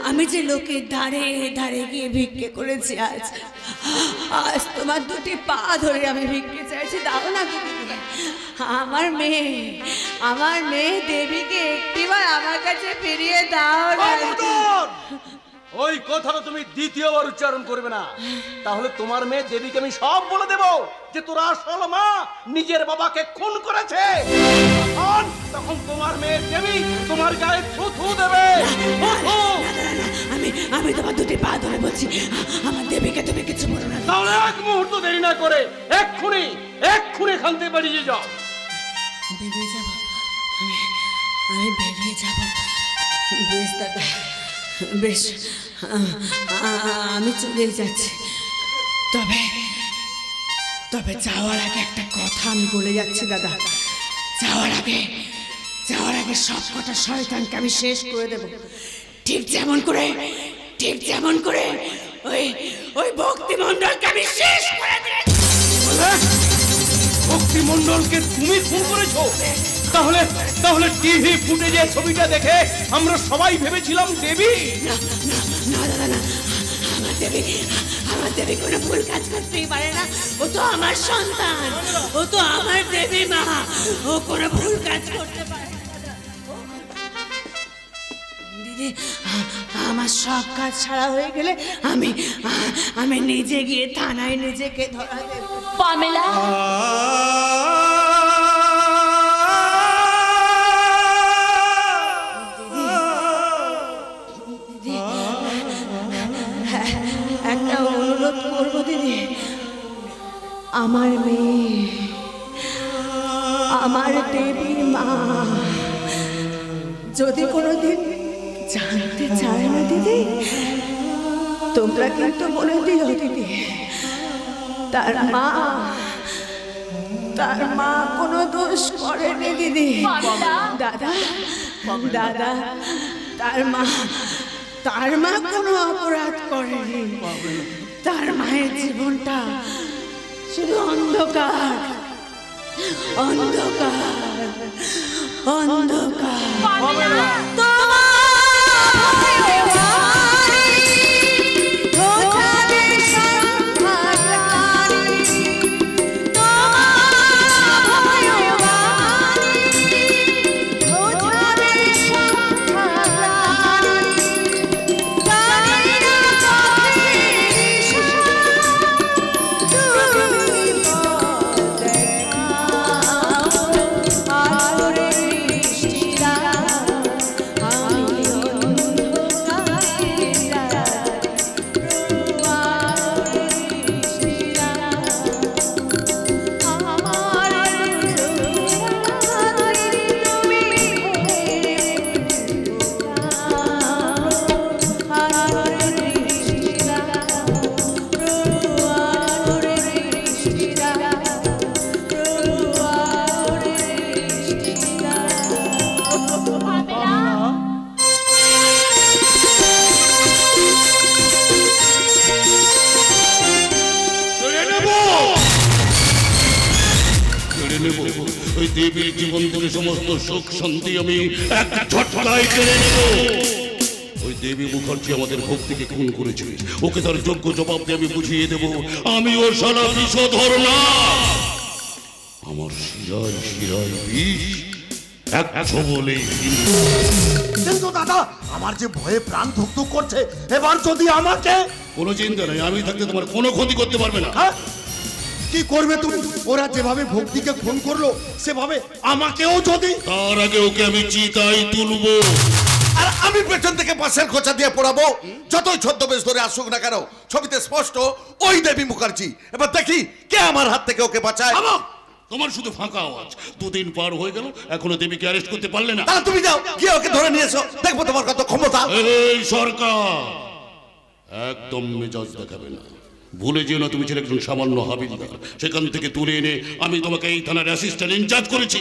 আমি যে লোকের ধারে গিয়ে ভিক্ষে করেছি, আজ তোমার 2টি পা ধরে আমি ভিক্ষে চাইছি। দাও না আমার মেয়ে দেবীকে একটিবার আমার কাছে ফিরিয়ে দাও না। ওই কথাটা তুমি দ্বিতীয়বার উচ্চারণ করবে না, তাহলে তোমার মেয়ে দেবীকে আমি সব বলে দেব যে তোর আসল মা নিজের বাবাকে খুন করেছে। তখন তোমার মেয়ে দেবী তোমার গায়ে থুথু দেবে। আমি তোমার 2টি পা ধরে বলছি, আমার দেবীকে তুমি কিছু বলো না। তাহলে এক মুহূর্ত দেরি না করে এক্ষুনি এখান থেকে বেরিয়ে যাও। বেরিয়ে যাব, আমি বেরিয়ে যাব। বেশ দাদা, বেশ, আমি চলে যাচ্ছি। তবে যাওয়ার আগে একটা কথা আমি বলে যাচ্ছি দাদা। যাওয়ার আগে সব কটা শয়তানকে আমি শেষ করে দেব। ঠিক যেমন করে ওই ভক্তিমণ্ডলকে আমি শেষ করে দেব। ভক্তিমণ্ডলকে তুমি খুন করেছো? তাহলে টিভি ফুটেজে ছবিটা দেখে আমরা সবাই ভেবেছিলাম দেবী। না দাদা, না। আমার দেবী কোনো ভুল কাজ করতেই পারে না। ও তো আমার সন্তান, ও তো আমার দেবী মা। ও কোনো ভুল কাজ করতে পারে না। দিদি, আমার সব কাজ ছাড়া হয়ে গেলে আমি নিজে গিয়ে থানায় নিজেকে ধরা দেব। পামেলা, একটা অনুরোধ করবো দিদি। আমার মেয়ে, আমার দেবী মা যদি কোনোদিন জানতে চায় না দিদি, তোমরা কিন্তু বলে দিও দিদি, তার মা কোনো দোষ করেনি দিদি। দাদা, তার তার মা কোনো অপরাধ করেনি, তার মায়ের জীবনটা শুধু অন্ধকার অন্ধকার অন্ধকার। ওই দেবীর জীবন থেকে সমস্ত সুখ শান্তি আমি এক ঝটকায় কেড়ে নেব। ওই দেবী মুখার্জি আমাদের ভক্তিকে খুন করেছে, ওকে তার যোগ্য জবাব দিয়ে আমি বুঝিয়ে দেব আমি ওর শালা বিষধর না। আমার শিরায় শিরায় বিষ, এক ছোবলে। কিন্তু দাদা আমার যে ভয়ে প্রাণ ধুকধুক করছে, এবার যদি আমাকে। কোনো চিন্তা নেই, আমি থাকতে তোমার কোনো ক্ষতি করতে পারবে না। কি করবে তুমি? ওরা যেভাবে ভক্তিকে খুন করলো সেভাবে আমাকেও যদি। তার আগে ওকে আমি চিতায় তুলবো, আর আমি পেছন থেকে পাশের খোঁচা দিয়ে পড়াবো। যতই ছদ্মবেশ ধরে আসুক না কেন, ছবিতে স্পষ্ট ওই দেবী মুখার্জি। এবার দেখি কে আমার হাত থেকে ওকে বাঁচায়। তোমার শুধু ফাঁকা আওয়াজ। দুদিন পার হয়ে গেল, এখনো দেবীকে অ্যারেস্ট করতে পারলে না। তাহলে তুমি যাও, গিয়ে ওকে ধরে নিয়ে এসো, দেখবো তোমার কত ক্ষমতা। এই সরকার একদম মেজাজ দেখাবে না। ভুলে যেও না তুমি ছিলে একজন সামান্য হাবিলদার। সেখান থেকে তুলে এনে আমি তোমাকে এই থানার অ্যাসিস্ট্যান্ট ইনচার্জ করেছি।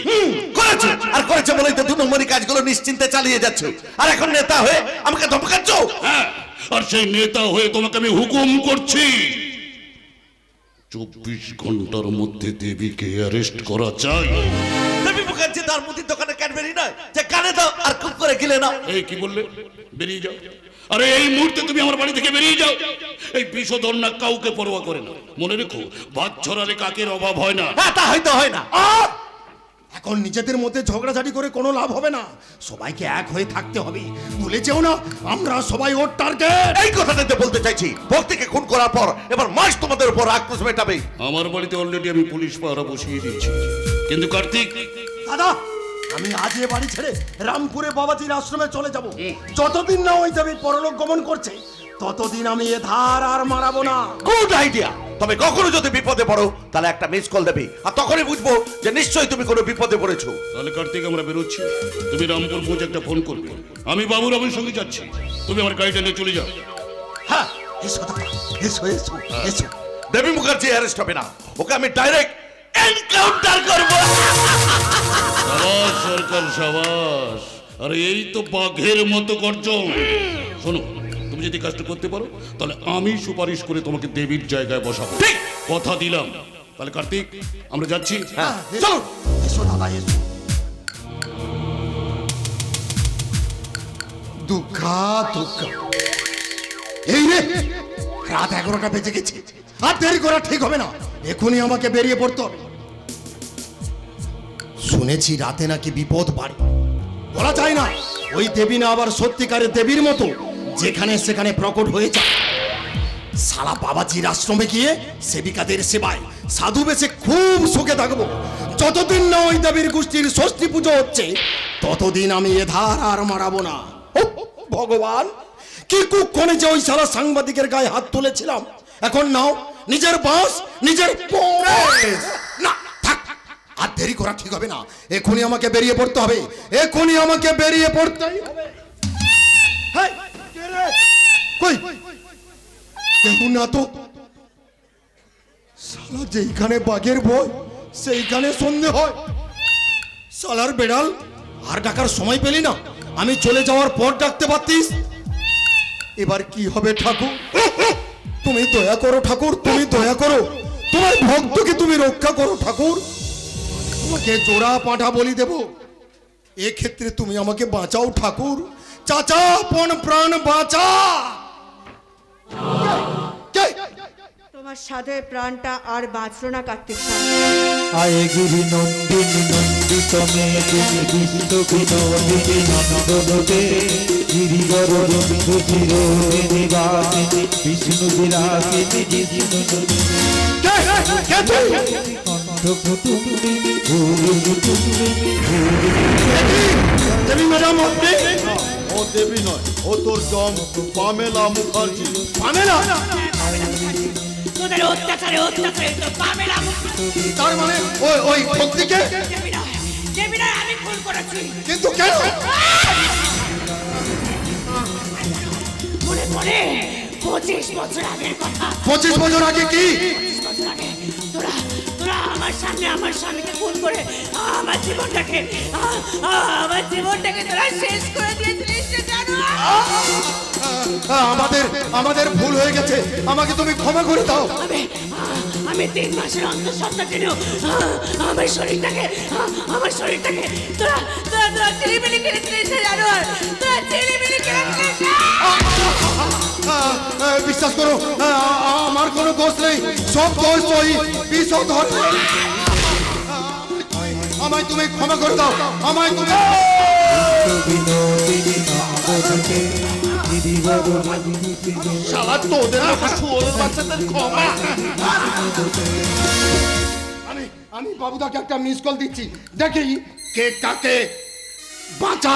করেছে, আর করেছে বলেই তো 2 নম্বরই কাজগুলো নিশ্চিন্তে চালিয়ে যাচ্ছ। আর এখন নেতা হয়ে আমাকে ধমকাচ্ছ। হ্যাঁ, আর সেই নেতা হয়ে তোমাকে আমি হুকুম করছি 24 ঘন্টার মধ্যে দেবীকে অ্যারেস্ট করা চাই। দেবী মুখার্জি তার মুদির দোকানে ক্যাডবেরি নয় যে কানে দাও আর খুব করে গিলে নাও। এই কি বললে? বেরিয়ে যাও। আরে এই মুহূর্তে তুমি আমার বাড়ি থেকে বেরিয়ে যাও। এই বিষধর না কাউকে পরোয়া করে না। মনে রেখো, ভাত ছড়ালে কাকের অভাব হয় না। তা হয়তো হয় না। এখন নিজেদের মধ্যে ঝগড়াঝাটি করে কোনো লাভ হবে না, সবাইকে এক হয়ে থাকতে হবে। ভুলে যেও না আমরা সবাই ওর টার্গেট। এই কথাটাতে বলতে চাইছি, ভক্তিকে খুন করার পর এবার মাস তোমাদের উপর আক্রোশ মেটাবে। আমার বাড়িতে অলরেডি আমি পুলিশ পাহারা বসিয়ে দিয়েছি। কিন্তু কার্তিক দাদা, আমি আজ এ বাড়ি ছেড়ে রামপুরে বাবাজির আশ্রমে চলে যাব। যতদিন না ওই দেবী পরলোক গমন করছে ততদিন আমি এ ধার আর মারাবো না। Good idea. তবে কখনো যদি বিপদে পড়ো তাহলে একটা মিস কল দেবে, আর তখনই বুঝবো যে নিশ্চয়ই তুমি কোনো বিপদে পড়েছো। তাহলে কার্তিক আমরা বেরোচ্ছি, তুমি রামপুর পৌঁছে একটা ফোন করবে। আমি বাবুরামের সঙ্গে যাচ্ছি, তুমি আমার গাড়িটা নিয়ে চলে যাও। হ্যাঁ, এসো দাদা, এসো এসো এসো। দেবী মুখার্জি অ্যারেস্ট হবে না, ওকে আমি ডাইরেক্ট এনকাউন্টার করব। সাবাস সরকার, সাবাস। আরে এই তো বাঘের মতো গর্জন। শোনো, তুমি যদি কাজটা করতে পারো তাহলে আমি সুপারিশ করে তোমাকে দেবীর জায়গায় বসাবো। ঠিক কথা দিলাম। তাহলে কার্তিক আমরা যাচ্ছি। হ্যাঁ চলো। এসো দাদা এসো। দুঃখা দুঃখা, এই রে রাত 11টা বেজে গেছে, আর দেরি করা ঠিক হবে না। এখনই আমাকে বেরিয়ে পড়তে হবে। শুনেছি রাতে নাকি বিপদ বাড়ে, বলা যায় না। ওই দেবী না আবার সত্যিকারের দেবীর মতো যেখানে সেখানে প্রকট হয়ে যায়। সারা বাবাজির আশ্রমে গিয়ে সেবিকাদের সেবায় সাধু বেশে খুব সুখে থাকবো। যতদিন না ওই দেবীর গোষ্ঠীর ষষ্ঠী পুজো হচ্ছে ততদিন আমি এ ধার আর মারাবো না। ভগবান, কি কুক্ষণে যে ওই সারা সাংবাদিকের গায়ে হাত তুলেছিলাম। এখন নাও নিজের বাস নিজের না থাক, আর দেরি করা ঠিক হবে না। এখনই আমাকে বেরিয়ে পড়তে হবে, এখনই আমাকে বেরিয়ে পড়তেই হবে। কই কেউ না তো? শালা যেইখানে বাঘের ভয় সেইখানে সন্ধে হয়। শালার বেড়াল, আর ডাকার সময় পেলি না? আমি চলে যাওয়ার পর ডাকতে পারতিস। এবার কি হবে ঠাকুর? তুমি দয়া করো ঠাকুর, তুমি দয়া করো, তোমার ভক্তকে তুমি রক্ষা করো ঠাকুর। তোমাকে জোড়া পাঁঠা বলি দেব, এক্ষেত্রে তুমি আমাকে বাঁচাও ঠাকুর। চাচা আপন প্রাণ বাঁচা। তোমার সাথে প্রাণটা আর বাঁচলো না কার্তিক। আয়ে গিরি নন্দিনী নন্দিত মেদিনী বিশ্ব বিনোদিনী নন্দনতে গিরিবর বন্ধু চিরদিনী বাসিনী বিষ্ণু বিরাসিনী বিষ্ণু কণ্ঠ কুটুম্বিনী ভুরি কুটুম্বিনী দেবী ম্যাডাম আপনি? ও দেবী নয়, ও তোর জম পামেলা মুখার্জি। পামেলা? তোদের অত্যাচারে অত্যাচারে তো পামেলা মুখার্জি। তার মানে ওই ভক্তিকে? দেবী নয়, আমি খুন করেছি। কিন্তু কেন? মনে পড়ে 25 বছর আগের কথা। 25 বছর আগে কি? 25 বছর আগে তোরা আমার সামনে আমার স্বামীকে খুন করে আমার জীবনটাকে তোরা শেষ করে দিয়েছিলিস জানো? আমাদের ভুল হয়ে গেছে, আমাকে তুমি ক্ষমা করে দাও। আমি 3 মাসের অন্তঃসত্ত্বা জেনেও আমার শরীরটাকে তোরা চিলিমিলি কেড়েছিলিস জানো? তোরা চিলিমিলি কেড়েছিলিস। বিশ্বাস করো, আমার কোনো দোষ নেই, সব দোষ ওই বিষধর। আমায় তুমি ক্ষমা করে দাও, আমায় তুমি। শালা তোদের মতো শুয়োরের বাচ্চাদের ক্ষমা। আমি বাবুদাকে একটা মিস কল দিচ্ছি, দেখি কে কাকে বাঁচা।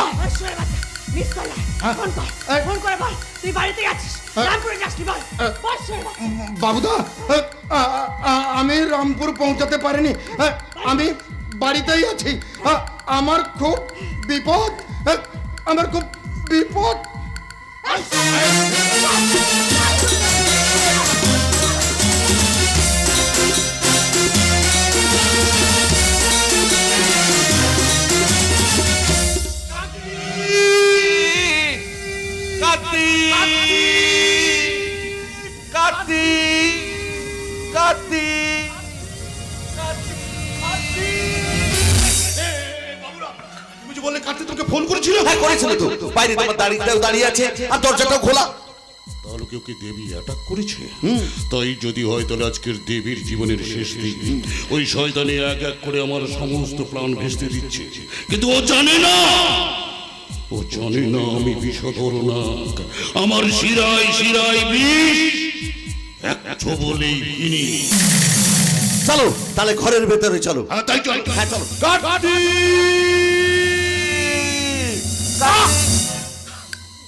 ফোন করে বল তুই বাড়িতে আছিস, রামপুরে যাসনি বল। বাবুদা, আমি রামপুর পৌঁছাতে পারিনি, আমি বাড়িতেই আছি। আমার খুব বিপদ, আমার খুব বিপদ। ফোন করেছিল? হ্যাঁ করেছিল তো, বাইরে তোমার দাঁড়িয়ে আছে আর দরজাটাও খোলা। তাহলে কেউ কি দেবী অ্যাটাক করেছে? তাই যদি হয় তাহলে আজকের দেবীর জীবনের শেষ দিন ওই শয়তানি এক এক করে আমার সমস্ত প্রাণ ভেস্তে দিচ্ছে, কিন্তু ও জানে না আমি বিষধর নাগ। আমার শিরায় শিরায় বিষ, একটু বলেই কিনি। চলো তাহলে ঘরের ভেতরে চলো। হ্যাঁ তাই চলো। হ্যাঁ চলো।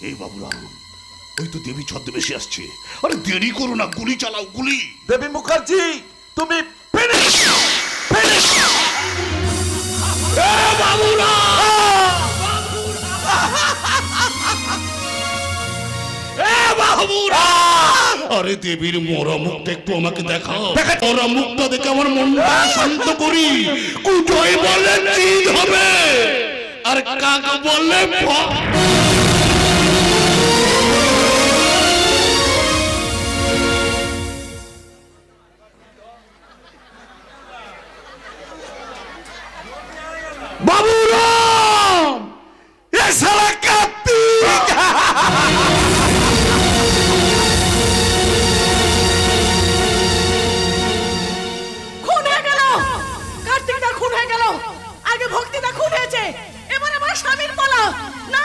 এই বাবুরাম, ওই তো দেবী ছদ্মবেশে আসছে। আরে দেরি করো না, গুলি চালাও, গুলি। দেবী মুখার্জি তুমি আরে দেবীর মরা মুখটা একটু আমাকে দেখাও। মরা মুখটা দেখে আমার মনটা শান্ত করি। কুজয় বললে চিজ হবে, আর কাকা বললে বাবুরাম, এ শালা কার্তিক। খুন হয়ে গেল, কার্তিকদা খুন হয়ে গেল। আগে ভক্তিদা খুন হয়েছে, এবার আমার স্বামীর পালা। না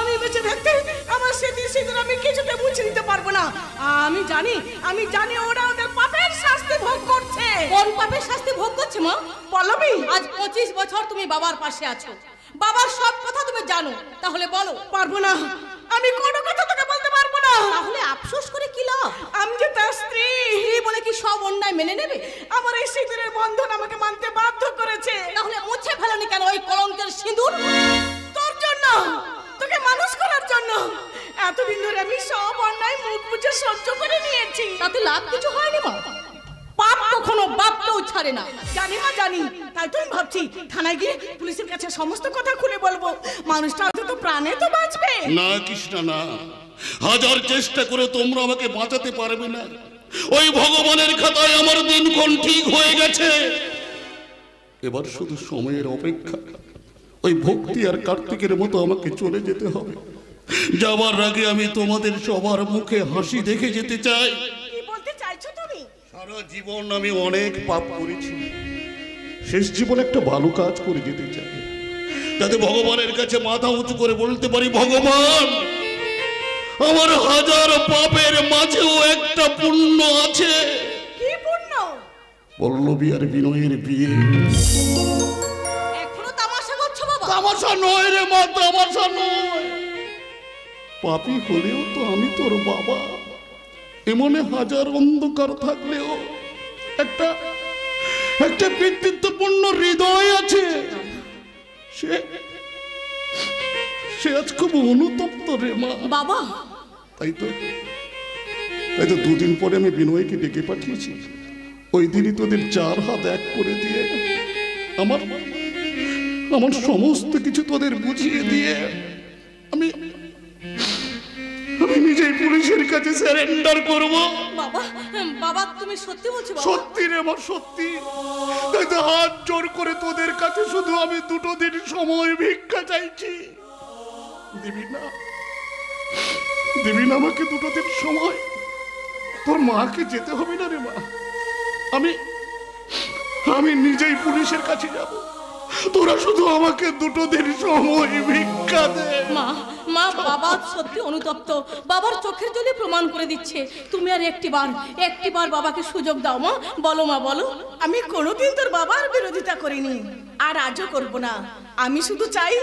আমি বেঁচে থাকতে আমার স্মৃতি সিঁদুর আমি কিছুতে মুছে দিতে পারবো না। আমি জানি ওরা ওদের পাপের শাস্তি ভোগ করছে। কোন পাপের শাস্তি ভোগ করছে মা? পল্লবী, আজ 25 বছর তুমি বাবার পাশে আছো, বাবার সব কথা তুমি জানো, তাহলে বলো। পারবো না, আমি কোনো কথা তোকে বলতে পারবো না। তাহলে আফসোস করে কি লাভ? আমি যে তার স্ত্রী বলে কি সব অন্যায় মেনে নেবে? আমার এই সিঁদুরের বন্ধন আমাকে মানতে বাধ্য করেছে। তাহলে মুছে ফেলোনি কেন ওই কলঙ্কের সিঁদুর? তোর জন্য, তোকে মানুষ করার জন্য। এতদিন ধরে আমি সব অন্যায় মুখ বুঝে সহ্য করে নিয়েছি, তাতে লাভ কিছু হয়নি মা। পাপ কখনো বাপকেও ছাড়ে না। জানি মা জানি, তাই তো আমি ভাবছি থানায় গিয়ে পুলিশের কাছে সমস্ত কথা খুলে বলবো। মানুষটা অন্তত অন্তত প্রাণে তো বাঁচবে। না কৃষ্ণা না, হাজার চেষ্টা করে তোমরা আমাকে বাঁচাতে পারবে না। ওই ভগবানের খাতায় আমার দিনক্ষণ ঠিক হয়ে গেছে। এবার শুধু সময়ের অপেক্ষা। ওই ভক্তি আর কার্তিকের মতো আমাকে চলে যেতে হবে। যাওয়ার আগে আমি তোমাদের সবার মুখে হাসি দেখে যেতে চাই। কি বলতে চাইছো তুমি? সারা জীবন আমি অনেক পাপ করেছি, শেষ জীবন একটা ভালো কাজ করে যেতে চাই, যাতে ভগবানের কাছে মাথা উঁচু করে বলতে পারি, ভগবান আমার হাজার পাপের মাঝেও একটা পুণ্য আছে। কি পুণ্য? পল্লবী আর বিনয়ের বিয়ে। এখনো তামাশা করছো বাবা? তামাশা নয় রে মা, তামাশা নয়। পাপী হলেও তো আমি তোর বাবা। এমনে হাজার অন্ধকার থাকলেও একটা একটা পিতৃত্বপূর্ণ হৃদয় আছে। সে আজ খুব অনুতপ্ত রে মা। বাবা তাই তো দুদিন পরে আমি বিনয়কে ডেকে পাঠিয়েছি। ওই দিনই তোদের চার হাত এক করে দিয়ে আমার সমস্ত কিছু তোদের বুঝিয়ে দিয়ে আমি নিজেই পুলিশের কাছে সারেন্ডার করব। বাবা বাবা তুমি সত্যি বলছো? সত্যি রে মা, সত্যি। তাই তো হাত জোর করে তোদের কাছে শুধু আমি 2 দিন সময় ভিক্ষা চাইছি। দিবি না আমাকে 2 দিন সময়? তোর মাকে যেতে হবে না রে মা। আমি নিজেই পুলিশের কাছে যাব। তোরা শুধু আমাকে 2 দিন সময় ভিক্ষা দে। মা বাবা সত্যি অনুতপ্ত। বাবার চোখের জলে প্রমাণ করে দিচ্ছে। তুমি আর একটিবার বাবাকে সুযোগ দাও মা। বলো মা, বলো। আমি কোনোদিন তোর বাবার বিরোধিতা করিনি, আর আজও করব না। আমি শুধু চাই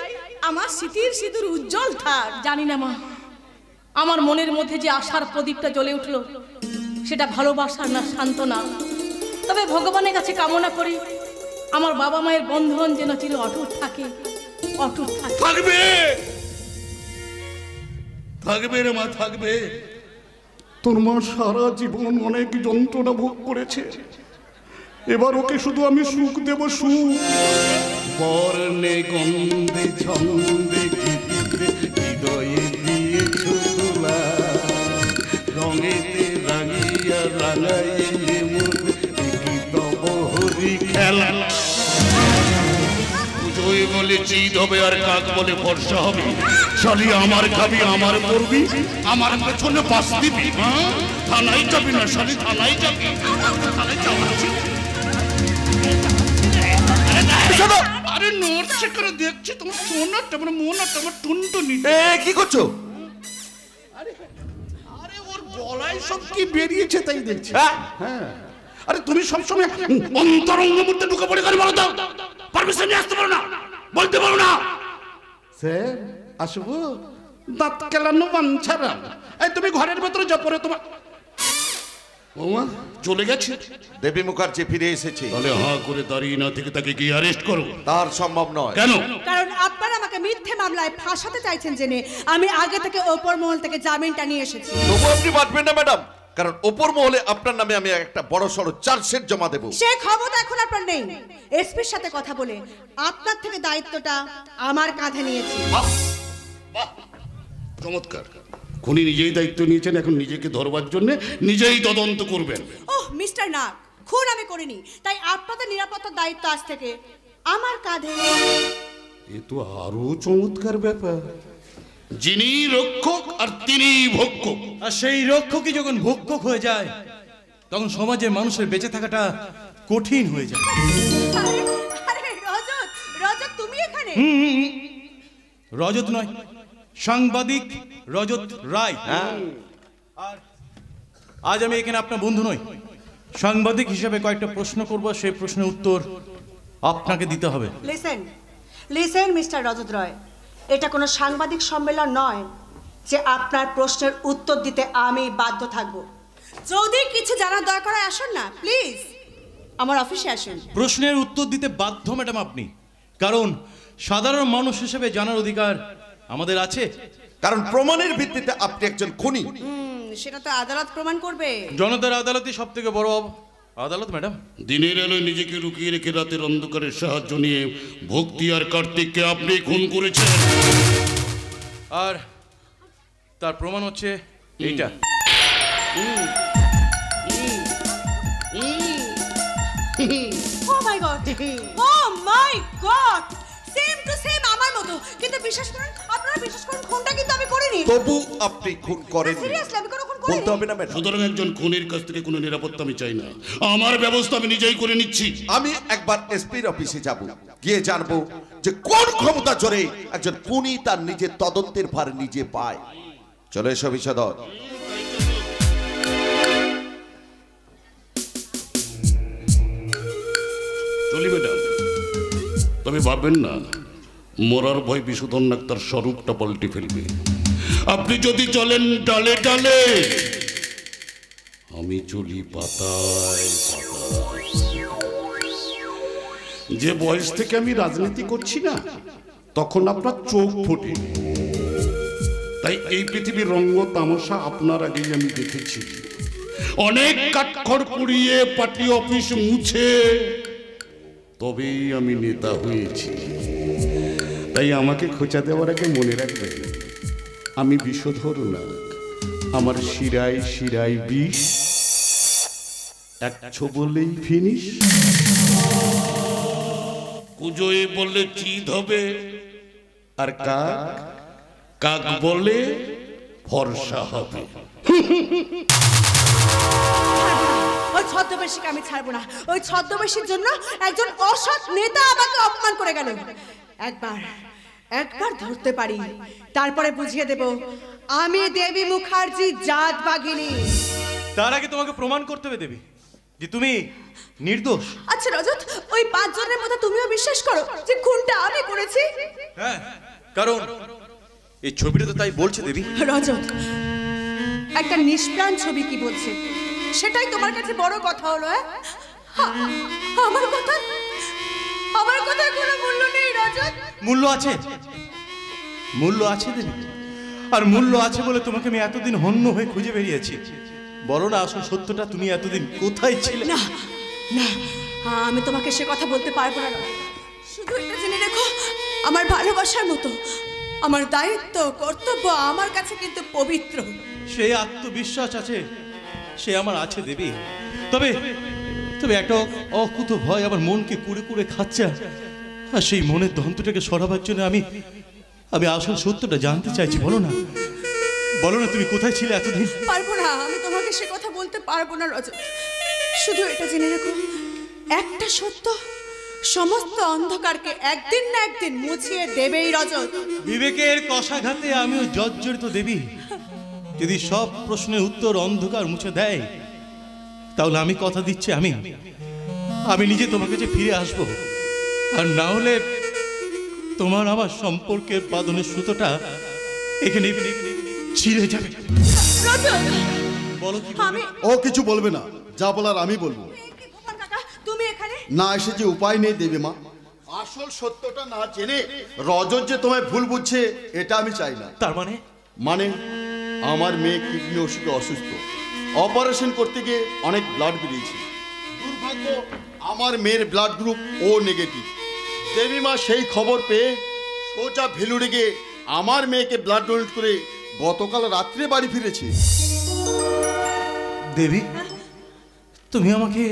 আমার স্মৃতির সিঁদুর উজ্জ্বল থাক। জানি না মা, আমার মনের মধ্যে যে আশার প্রদীপটা জ্বলে উঠলো, সেটা ভালোবাসার না সান্ত্বনা। তবে ভগবানের কাছে কামনা করি আমার বাবা মায়ের বন্ধন যেন চির অটুট থাকে, অটুট থাকবে। থাকবে রে মা, থাকবে। তোর মা সারা জীবন অনেক যন্ত্রণা ভোগ করেছে। এবার ওকে শুধু আমি সুখ দেব, সুখ। বর্ণে গন্ধে ছন্দে গীতে হৃদয়ে দিয়েছো তোলা, রঙেতে রাঙিয়া রাঙাইলে মোর কি তব হরি খেলা। তুই বলে চিত হবে আর কাক বলে বর্ষা হবে। শালি আমার খাবি, আমার করবি, আমার পেছনে বাস দিবি। থানায় যাবি না শালি, থানায় যাবি। থানায় যাচ্ছি। আরে নোট চেক করে দেখছি তোমার সোনাটা, মানে মোনাটা, আমার টুনটুনি। কি করছো? আরে ওর গলায় সব কি বেরিয়েছে তাই দেখছি। হ্যাঁ, আরে তুমি সবসময় অন্তরঙ্গ মধ্যে ঢুকে পড়ে গেলে বলো দাও, পারমিশন নিয়ে আসতে পারো না, বলতে পারো না। স্যার আসবো? দাঁত কেলানো বাঞ্ছারা। এই তুমি ঘরের ভেতরে যা, পরে তোমার ওমা চলে গেছে। দেবী মুখার্জি ফিরে এসেছে। তাহলে হাঁ করে দাঁড়িয়ে না থেকে তাকে গিয়ে অ্যারেস্ট করো। তার সম্ভব নয়। কেন? কারণ আপনারা আমাকে মিথ্যে মামলায় ফাঁসাতে চাইছেন জেনে আমি আগে থেকে ওপর মহল থেকে জামিনটা নিয়ে এসেছি। তবু আপনি বাঁচবেন না ম্যাডাম, কারণ ওপর মহলে আপনার নামে আমি একটা বড় সড়ো চার্জশিট জমা দেব। সে ক্ষমতা এখন আপনার নেই। এসপির সাথে কথা বলে আপনার থেকে দায়িত্বটা আমার কাঁধে নিয়েছি। চমৎকার। খুনি নিজেই দায়িত্ব নিয়েছেন, এখন নিজেকে ধরবার জন্য নিজেই তদন্ত করবেন। ওহ মিস্টার নাগ, খুন আমি করিনি, তাই আপনাদের নিরাপত্তার দায়িত্ব আজ থেকে আমার কাঁধে। এ তো আরো চমৎকার ব্যাপার। যিনি রক্ষক আর তিনি ভক্ষক। আর সেই রক্ষকই যখন ভক্ষক হয়ে যায়, তখন সমাজের মানুষের বেঁচে থাকাটা কঠিন হয়ে যায়। আরে রজত, রজত তুমি এখানে? রজত নয়, সাংবাদিক রজত রায়। আর আজ আমি এখানে আপনার বন্ধু নই, সাংবাদিক হিসেবে কয়েকটা প্রশ্ন করব, সেই প্রশ্নের উত্তর আপনাকে দিতে হবে। লিসেন মিস্টার রজত রায়, এটা কোনো সাংবাদিক সম্মেলন নয় যে আপনার প্রশ্নের উত্তর দিতে আমি বাধ্য থাকব। যদি কিছু জানার দরকার হয় আসুন না, প্লিজ আমার অফিসে আসুন। প্রশ্নের উত্তর দিতে বাধ্য ম্যাডাম আপনি, কারণ সাধারণ মানুষ হিসেবে জানার অধিকার আমাদের আছে। কারণ প্রমাণের ভিত্তিতে আপনি একজন খুনি। সেটা তো আদালত প্রমাণ করবে। জনতার আদালতই সব থেকে বড় আদালত ম্যাডাম। দিনের আলোয় নিজেকে লুকিয়ে রেখে রাতের অন্ধকারের সাহায্য নিয়ে ভক্তি আর কার্তিককে আপনি খুন করেছেন। আর তার প্রমাণ হচ্ছে এইটা। Oh my God! Oh my God! Same to same আমার মতো, কিন্তু বিশ্বাস করুন, আপনারা বিশ্বাস করুন, খুনটা কিন্তু আমি করিনি। তবু আপনি খুন করেননি। Seriously, আমি কোনো খুন করিনি। বলতে হবে না ম্যাডাম। সুতরাং একজন খুনির কাছ থেকে কোনো নিরাপত্তা আমি চাই না, আমার ব্যবস্থা আমি নিজেই করে নিচ্ছি। আমি একবার এসপির অফিসে যাব, গিয়ে জানবো যে কোন ক্ষমতা জোরে একজন খুনি তার নিজের তদন্তের ভার নিজে পায়। চলে এসো বিষধর। চলি ম্যাডাম, তবে ভাববেন না মরার ভয় বিষধর নাক তার স্বরূপটা পাল্টে ফেলবে। আপনি যদি চলেন ডালে ডালে, আমি চলি পাতায় পাতায়। যে বয়স থেকে আমি রাজনীতি করছি না, তখন আপনার চোখ ফোটে, তাই এই পৃথিবীর রঙ্গ তামাশা আপনার আগেই আমি দেখেছি। অনেক কাঠখড় পুড়িয়ে পার্টি অফিস মুছে তবেই আমি নেতা হয়েছি। তাই আমাকে খোঁচা দেওয়ার আগে মনে রাখবেন, আমি বিষধর নাগ, আমার শিরায় শিরায় বিষ, এক ছোবলেই ফিনিশ। কুজোয় বললে চিত হবে, আর কাক কাক বলে ফর্সা হবে। ওই ছদ্মবেশীকে আমি ছাড়বো না। ওই ছদ্মবেশীর জন্য একজন অসৎ নেতা আমাকে অপমান করে গেল। একবার ধরতে পারি, তারপরে বুঝিয়ে দেব আমি দেবী মুখার্জি জাত বাঘিনী। তার আগে তোমাকে প্রমাণ করতে হবে দেবী যে তুমি নির্দোষ। আচ্ছা রজত, ওই 5 জনের মধ্যে তুমিও বিশ্বাস করো যে খুনটা আমি করেছি? হ্যাঁ, কারণ এই ছবিটা তো তাই বলছে দেবী। রজত, একটা নিষ্প্রাণ ছবি কি বলছে সেটাই তোমার কাছে বড় কথা হলো? আমার কথার কোনো মূল্য নেই রজত? মূল্য আছে, মূল্য আছে দেবী। আর মূল্য আছে বলে তোমাকে আমি এতদিন হন্য হয়ে খুঁজে বেরিয়েছি। বলো না আসল সত্যটা, তুমি এতদিন কোথায় ছিলে? না না, আমি তোমাকে সে কথা বলতে পারবো না। শুধু এটা জেনে রেখো, আমার ভালোবাসার মতো আমার দায়িত্ব কর্তব্য আমার কাছে কিন্তু পবিত্র। সেই আত্মবিশ্বাস আছে, সে আমার আছে দেবী। তবে তবে একটা অকুত ভয় আমার মনকে কুড়ে কুড়ে খাচ্ছে। আর সেই মনের দন্তটাকে সরাবার জন্য আমি আসল সত্যটা জানতে চাইছি। বলো না, বলো না তুমি কোথায় ছিলে এতদিন? পারবো না, আমি তোমাকে সে কথা বলতে পারবো না রজত। শুধু এটা জেনে রেখো, একটা সত্য সমস্ত অন্ধকারকে একদিন না একদিন মুছিয়ে দেবেই রজত। বিবেকের কষাঘাতে আমিও জর্জরিত দেবী। যদি সব প্রশ্নের উত্তর অন্ধকার মুছে দেয়, তাহলে আমি কথা দিচ্ছি আমি নিজে তোমার কাছে ফিরে আসবো। আর না হলে তোমার আমার সম্পর্কের বাঁধনের সুতোটা এখানে ছিঁড়ে যাবে। বলো কি? ও কিছু বলবে না, যা বলার আমি বলবো। তুমি এখানে না এসে যে উপায় নেই দেবী মা। আসল সত্যটা না জেনে রজত যে তোমায় ভুল বুঝছে এটা আমি চাই না। তার মানে আমার মেয়ে কিডনি অসুখে অসুস্থ, অপারেশন করতে গিয়ে অনেক ব্লাড বেরিয়েছে। দুর্ভাগ্য আমার মেয়ের ব্লাড গ্রুপ ও নেগেটিভ। দেবী মা সেই খবর পেয়ে সোজা ভেলুড়ে গিয়ে আমার মেয়েকে ব্লাড ডোনেট করে গতকাল রাত্রে বাড়ি ফিরেছে। দেবী, তুমি আমাকে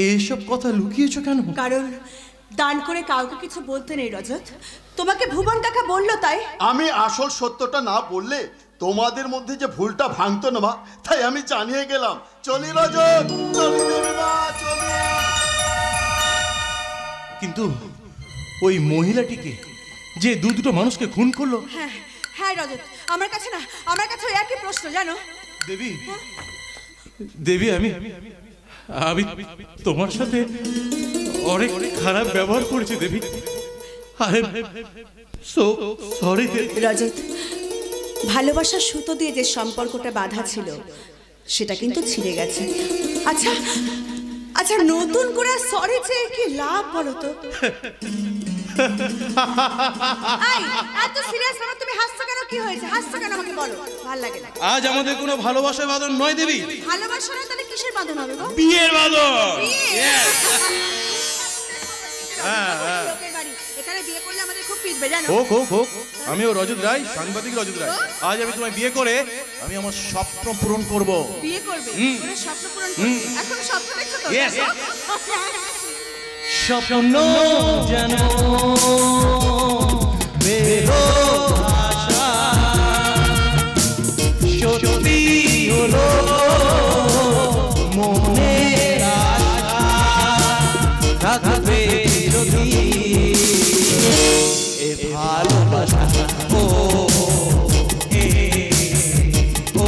এইসব কথা লুকিয়েছো কেন? কারণ দান করে কাউকে কিছু বলতে নেই রজত। তোমাকে ভুবন কাকা বললো তাই। আমি আসল সত্যটা না বললে তোমাদের মধ্যে যে ভুলটা ভাঙতো না মা, তাই আমি জানিয়ে গেলাম। চলি রজত, চলি দেবী মা, চলি। কিন্তু ওই মহিলাটিকে যে দুটো মানুষকে খুন করলো। হ্যাঁ রজত, আমার কাছে একই প্রশ্ন জানো দেবী। দেবী, আমি তোমার সাথে অনেক খারাপ ব্যবহার করেছি দেবী। সরি রজত। ভালোবাসার সুতো দিয়ে যে সম্পর্কটা বাঁধা ছিল সেটা কিন্তু ছিঁড়ে গেছে। আচ্ছা আচ্ছা, নতুন করে সরি চেয়ে কি লাভ বলো তো? এত সিরিয়াস না, তুমি হাসছো কেন? কি হয়েছে? হাসছো কেন আমাকে বলো, ভালো লাগে না। আজ আমাদের কোনো ভালোবাসার বাঁধন নয় দেবী। ভালোবাসা না, তাহলে কিসের বাঁধন হবে গো? বিয়ের বাঁধন। এখানে তোমায় বিয়ে করলে আমাদের খুব পিটবে জানো। হোক হোক হোক, আমিও রজত রায়, সাংবাদিক রজত রায়। আজ আমি তোমায় বিয়ে করে আমি আমার স্বপ্ন পূরণ করব। বিয়ে করবে? ওরে স্বপ্ন পূরণ করবে? এখন স্বপ্ন দেখছো তো? Yes. স্বপ্ন যেন বেরো আশা সত্যি হলো মনের আশা থাকবে চিরদিন এ ভালোবাসা ও এ ও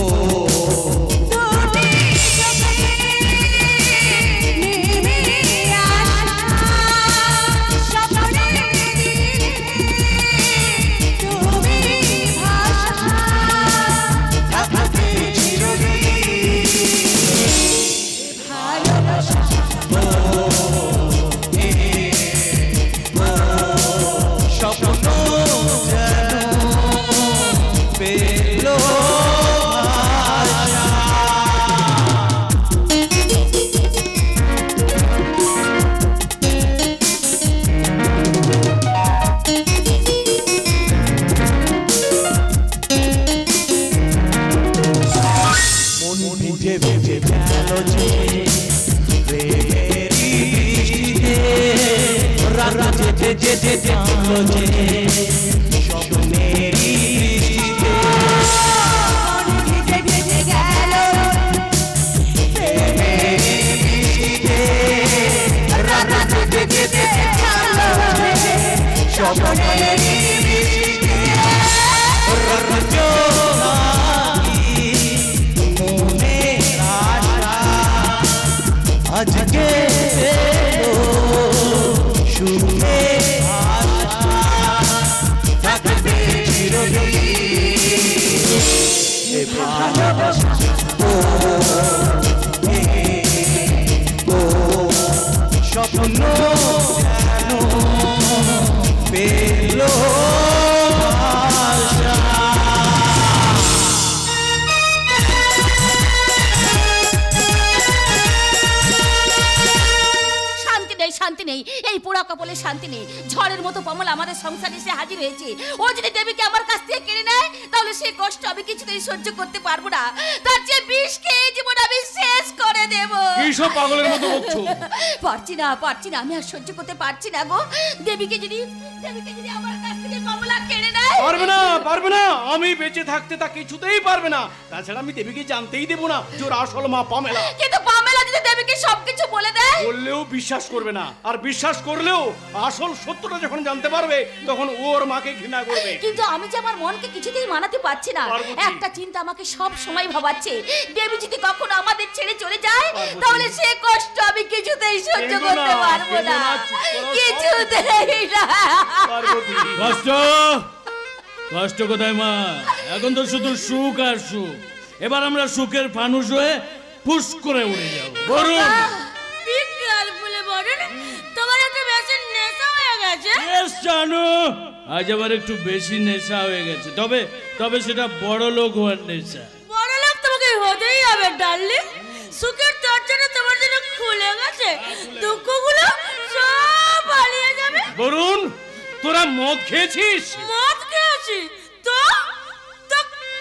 আজকে শুনে থাকবে চিরদিন এ ভালোবাসা ও স্বপ্ন যেন পেল আশা। শান্তি নেই, এই পোড়া কপালে শান্তি নেই। ঝড়ের মতো কমল আমাদের সংসারে এসে হাজির হয়েছে। ও যদি দেবীকে আমার কাছ থেকে কেড়ে নেয় তাহলে সেই কষ্ট আমি কিছুতেই সহ্য করতে পারবো না। তার চেয়ে বিষ খেয়ে জীবন আমি শেষ করে দেব। এইসব পাগলের মতো বকছো। পারছি না, আমি আর সহ্য করতে পারছি না গো। দেবীকে যদি আমার কাছ থেকে কমলা কেড়ে নেয়। পারবে না, আমি বেঁচে থাকতে তা কিছুতেই পারবে না। তাছাড়া আমি দেবীকে জানতেই দেব না যে ওর আসল মা পামেলা। কিন্তু পামেলা যদি দেবীকে সবকিছু বলে দেয়, বললেও বিশ্বাস করবে না, আর বিশ্বাস করলেও আসল সত্যটা যখন জানতে পারবে তখন ওর মাকে ঘৃণা করবে। কিন্তু আমি যে আমার মনকে কিছুতেই মানাতে পারছি না। একটা চিন্তা আমাকে সব সময় ভাবাচ্ছে, দেবী যদি কখনো আমাদের ছেড়ে চলে যায় তাহলে সে কষ্ট আমি কিছুতেই সহ্য করতে পারবো না, কিছুতেই না। কষ্ট কোথায় মা? এখন তো শুধু সুখ আর সুখ। এবার আমরা সুখের ফানুস হয়ে ফুস করে উড়ে যাবো। বরুণ তোমার একটা বেশি নেশা হয়ে গেছে। জানো, আজ আবার একটু বেশি নেশা হয়ে গেছে। তবে সেটা বড় লোক হওয়ার নেশা। বড় লোক তোমাকে হতেই হবে ডার্লিং। সুখের দরজাটা তোমার জন্য খুলে গেছে, দুঃখগুলো সব পালিয়ে যাবে। বরুণ, তোরা মদ খেয়েছিস? মদ খেয়েছি তো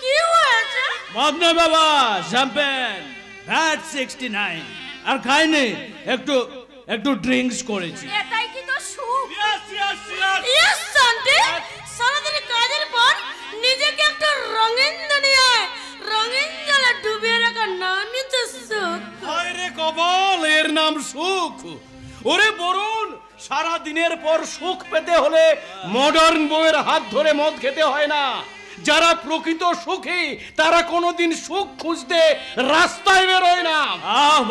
কি হয়েছে? মদ না বাবা, শ্যাম্পেন ভ্যাট 69। আর খাইনি, একটু ড্রিঙ্কস করেছি। এটাই কি তো সুখ? ইয়েস শান্তি। সারাদিন কাজের পর নিজেকে একটা রঙিন দুনিয়ায় রঙিন জলে ডুবিয়ে রাখা নামই তো সুখ। হায় রে কপাল, এর নাম সুখ? ওরে বরুণ, সারা দিনের পর সুখ পেতে হলে মডার্ন বউয়ের হাত ধরে মদ খেতে হয় না। যারা প্রকৃত সুখী তারা কোনোদিন সুখ খুঁজতে রাস্তায় বেরোয় না।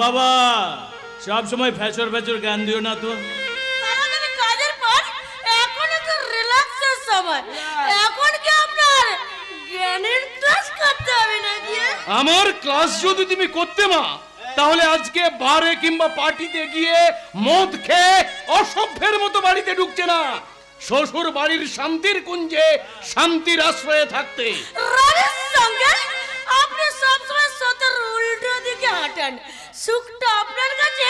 বাবা, সব সময় ফ্যাচর জ্ঞান দিও না তো। সারাদিন কাজের পর এখন একটু রিল্যাক্সের সময়। এখন কি আপনার জ্ঞানের ক্লাস করতে হবে নাকি? আমার ক্লাস যদি তুমি করতে মা, তাহলে আজকে বারে কিংবা পার্টিতে গিয়ে মদ খেয়ে অসভ্যের মতো বাড়িতে ঢুকছে না, শ্বশুর বাড়ির শান্তির কুঞ্জে শান্তির আশ্রয়ে থাকতে। আপনি সবসময় সত্যের উল্টো দিকে হাঁটেন। সুখটা আপনার কাছে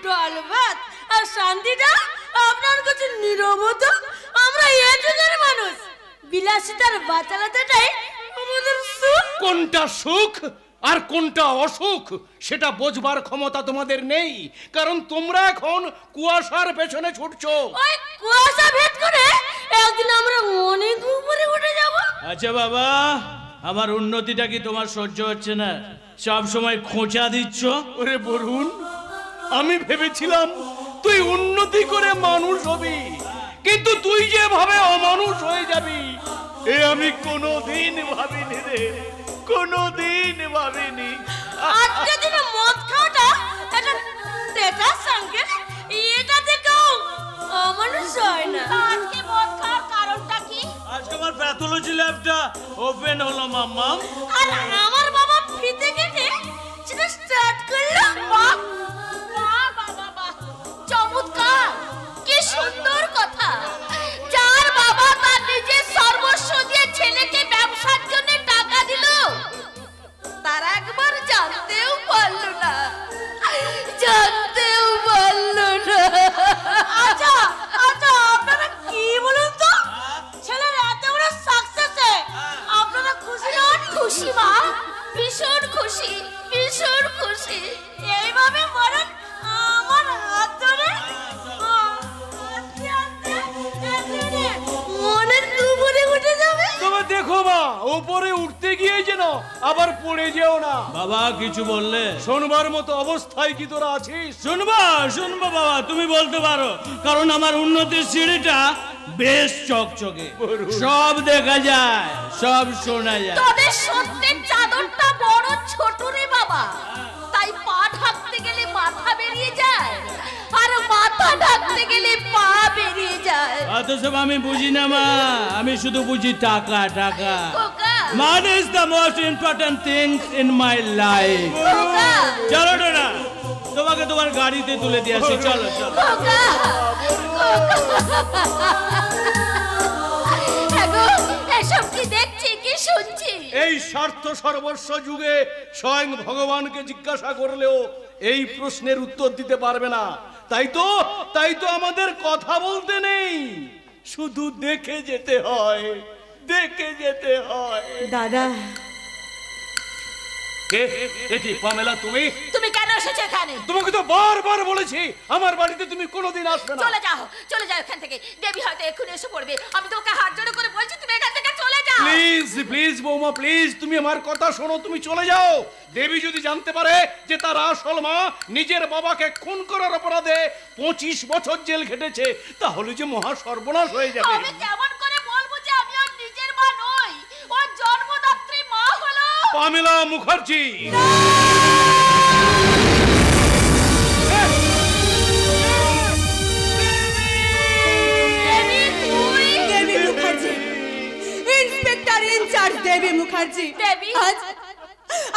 ডাল ভাত, আর শান্তিটা আপনার কাছে নীরবতা এ যুগের মানুষ বিলাসিতার বাঁচালাটাই আমাদের সুখ। কোনটা সুখ আর কোনটা অসুখ সেটা বোঝবার ক্ষমতা তোমাদের নেই, কারণ তোমরা এখন কুয়াশার পেছনে ছুটছো। ওই কুয়াশা ভেদ করে একদিন আমরা অনেক উপরে উঠে যাব। আচ্ছা বাবা, আমার উন্নতিটা কি তোমার সহ্য হচ্ছে না? সব সময় খোঁচা দিচ্ছ। ওরে বরুণ, আমি ভেবেছিলাম তুই উন্নতি করে মানুষ হবি, কিন্তু তুই যেভাবে অমানুষ হয়ে যাবি এ আমি কোনোদিন ভাবিনি রে, কোনোদিন ভাবিনি। আজকে দিনে মদ খাওয়াটা একটা টেটার সঙ্গে এটা দেখেও অমানুষ হয় না। আজকে মদ খাওয়ার কারণটা কি? আজকে আমার প্যাথোলজি ল্যাবটা ওপেন হলো মাম্মা, আর আমার বাবা ফিতে কেটে সেটা স্টার্ট করলো। বাহ বাহ বাহ বাহ, চমৎকার, কি সুন্দর কথা। যার বাবা তার নিজের সর্বস্ব দিয়ে ছেলেকে ব্যবসার জন্য টাকা দিল, তারা একবার জানতেও পারলো না, জানতেও পারলো না। আচ্ছা আচ্ছা, আপনারা কি বলুন তো, ছেলের এত বড় সাকসেসে আপনারা খুশি নন? খুশি মা, ভীষণ খুশি, ভীষণ খুশি। এইভাবে বলেন আমার হাত ধরে মনের উপরে উঠে যাবে। তবে দেখো মা, উপরে উঠতে গিয়ে যেন আবার পড়ে যেও না। বাবা কিছু বললে? শোনবার মতো অবস্থায় কি তোরা আছিস? শুনবা শুনবা বাবা, তুমি বলতে পারো, কারণ আমার উন্নতির সিঁড়িটা বেশ চকচকে, সব দেখা যায়, সব শোনা যায়। তোদের সত্যের চাদরটা বড় ছোট রে বাবা, তাই পা ঢাকতে গেলে মাথা বেরিয়ে যায়, আর মাথা ঢাকতে গেলে পা বেরিয়ে যায়। অথচ আমি বুঝি না মা, আমি শুধু বুঝি টাকা টাকা। খোকা, money is the most important thing in my life. খোকা, চলো না, তোমাকে তোমার গাড়িতে তুলে দিয়ে আসি, চলো চলো। খোকা, এগো, এসব কি দেখছি, কি শুনছি? এই স্বার্থ সর্বস্ব যুগে স্বয়ং ভগবানকে জিজ্ঞাসা করলেও এই প্রশ্নের উত্তর দিতে পারবে না। তাই তো আমাদের কথা বলতে নেই, শুধু দেখে যেতে হয়, দেখে যেতে হয়। দাদা, কে এটি? পামেলা, তুমি? তুমি কেন এসেছো এখানে? তোমাকে তো বারবার বলেছি আমার বাড়িতে তুমি কোনোদিন আসবে না। চলে যাও, চলে যাও এখান থেকে। দেবী হয়তো এক্ষুনি এসে পড়বে। আমি তোমাকে হাত জোড় করে বলছি তুমি এখান থেকে চলে যাও। প্লিজ প্লিজ বৌমা, প্লিজ তুমি আমার কথা শোনো, তুমি চলে যাও। দেবী যদি জানতে পারে যে তার আসল মা নিজের বাবাকে খুন করার অপরাধে 25 বছর জেল খেটেছে, তাহলে যে মহা সর্বনাশ হয়ে যাবে। আমি কেমন করে বলবো যে আমি ওর নিজের মা নই? ওর জন্মদাত্রী মা হলো পামেলা মুখার্জি। দেবী মুখার্জি, ইন্সপেক্টর ইনচার্জ দেবী মুখার্জি। দেবী,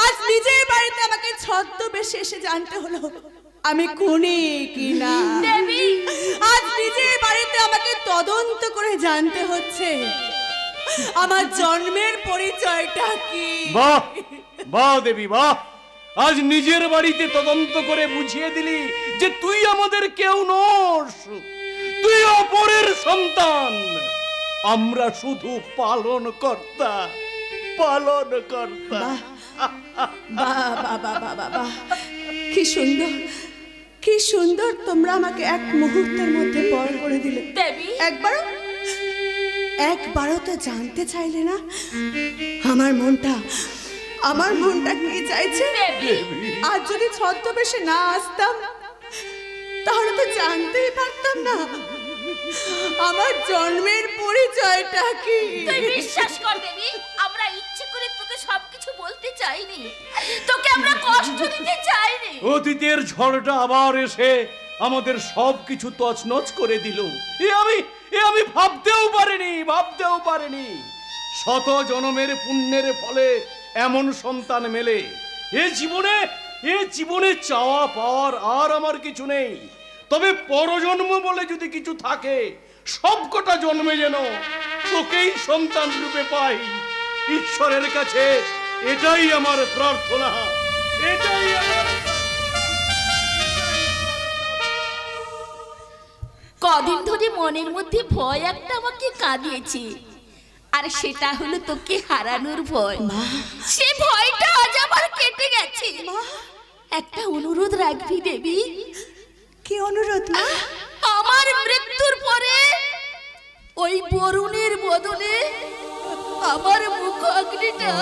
আজ নিজের বাড়িতে আমাকে ছদ্মবেশে এসে জানতে হলো আমি খুনি কিনা। দেবী, আজ নিজের বাড়িতে আমাকে তদন্ত করে জানতে হচ্ছে আমার জন্মের পরিচয়টা কি। বাহ বাহ দেবী, বাহ। আজ নিজের বাড়িতে তদন্ত করে বুঝিয়ে দিলি যে তুই আমাদের কেউ নস, তুই অপরের সন্তান। আমরা শুধু পালন কর্তা, পালন কর্তা। বাহ, কি সুন্দর, কি সুন্দর তোমরা আমাকে এক মুহূর্তের মধ্যে পর করে দিলে। দেবী, একবারও তো জানতে চাইলে না আমার মনটা কি চাইছে। আর যদি ছদ্মবেশে না আসতাম তাহলে তো জানতেই পারতাম না আমার জন্মের পরিচয়টা কি। তুই বিশ্বাস কর দেবী, আমরা ইচ্ছে করে তোকে সবকিছু বলতে চাইনি, তোকে আমরা কষ্ট দিতে চাইনি। অতীতের ঝড়টা আবার এসে আমাদের সবকিছু তছনছ করে দিল। এ আমি ভাবতেও পারিনি। শত জনমের পুণ্যের ফলে এমন সন্তান মেলে। এ জীবনে চাওয়া পাওয়ার আর আমার কিছু নেই। তবে পরজন্ম বলে যদি কিছু থাকে, সবকটা জন্মে যেন তোকেই সন্তান রূপে পাই। ঈশ্বরের কাছে এটাই আমার প্রার্থনা, এটাই আমার। কদিন ধরে মনের মধ্যে ভয় একটা আমাকে কাঁদিয়েছে, আর সেটা হলো তোকে হারানোর ভয়। সে ভয়টা আজ আমার কেটে গেছে। একটা অনুরোধ রাখবি দেবী। কি অনুরোধ মা? আমার মৃত্যুর পরে ওই বরুণের বদলে আমার মুখ অগ্নিটা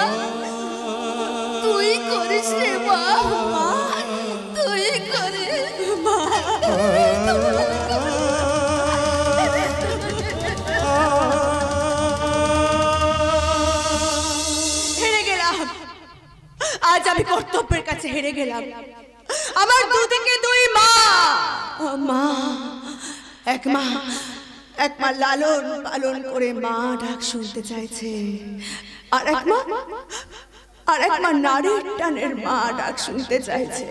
তুই করিস রে মা, তুই করে মা। হেরে গেলাম, আজ আমি কর্তব্যের কাছে হেরে গেলাম। আমার দুদিকে দুই মা, মা এক মা লালন পালন করে মা ডাক শুনতে চাইছে, আর এক মা নারীর টানের মা ডাক শুনতে চাইছে।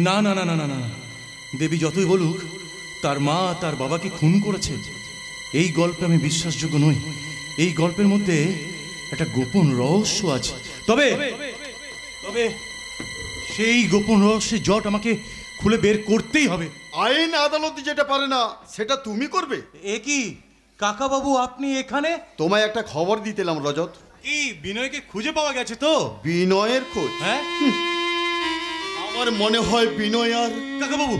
না না না না না না, দেবী যতই বলুক তার মা তার বাবাকে খুন করেছে, এই গল্পে আমি বিশ্বাসযোগ্য নই। এই গল্পের মধ্যে একটা গোপন রহস্য আছে। তবে তবে সেই গোপন রহস্যের জট আমাকে খুলে বের করতেই হবে। আইন আদালতে যেটা পারে না সেটা তুমি করবে। এ কি কাকা বাবু, আপনি এখানে? তোমায় একটা খবর দিতেলাম রজত। কি বিনয়কে খুঁজে পাওয়া গেছে তো? বিনয়ের খোঁজ? হ্যাঁ, আমার মনে হয় বিনয় আর কাকাবাবু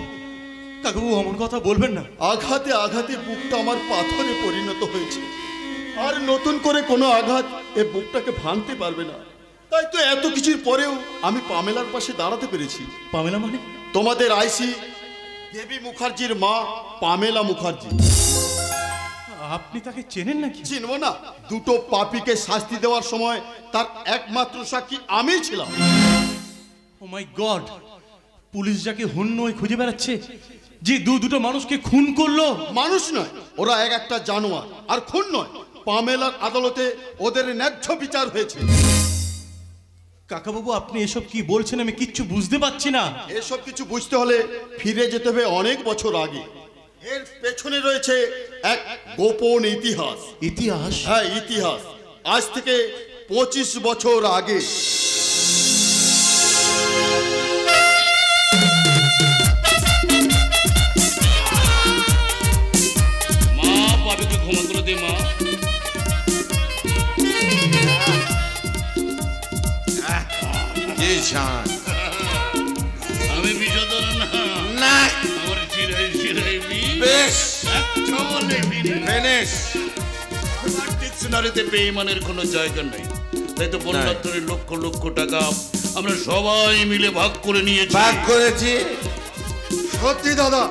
অমন কথা বলবেন না। আঘাতে আঘাতে বুকটা আমার পাথরে পরিণত হয়েছে, আর নতুন করে কোনো আঘাত এ বুকটাকে ভাঙতে পারবে না। তাই তো এত কিছুর পরেও আমি পামেলার পাশে দাঁড়াতে পেরেছি। পামেলা মানে? তোমাদের আইসি দেবী মুখার্জির মা পামেলা মুখার্জি। আপনি তাকে চেনেন নাকি? চিনব না? দুটো পাপীকে শাস্তি দেওয়ার সময় তার একমাত্র সাক্ষী আমিই ছিলাম। ও মাই গড, পুলিশ যাকে হন্য খুঁজে বেড়াচ্ছে, যে দুটো মানুষকে খুন করলো। মানুষ নয়, ওরা একটা জানোয়ার। আর খুন নয়, পামেলার আদালতে ওদের ন্যায্য বিচার হয়েছে। কাকাবাবু, আপনি এসব কি বলছেন? আমি কিচ্ছু বুঝতে পারছি না। এসব কিছু বুঝতে হলে ফিরে যেতে হবে অনেক বছর আগে। এর পেছনে রয়েছে এক গোপন ইতিহাস। ইতিহাস? হ্যাঁ, ইতিহাস। আজ থেকে 25 বছর আগে। মা পাবিকে ক্ষমা করে দে মা। আমি বিষধর না, আমার চিরাই চিরাই ডিকশনারিতে বেঈমানের কোনো জায়গা নেই। তাই তো বন্যাত্তরের লক্ষ লক্ষ টাকা আমরা সবাই মিলে ভাগ করে করেছি। সত্যি দাদা,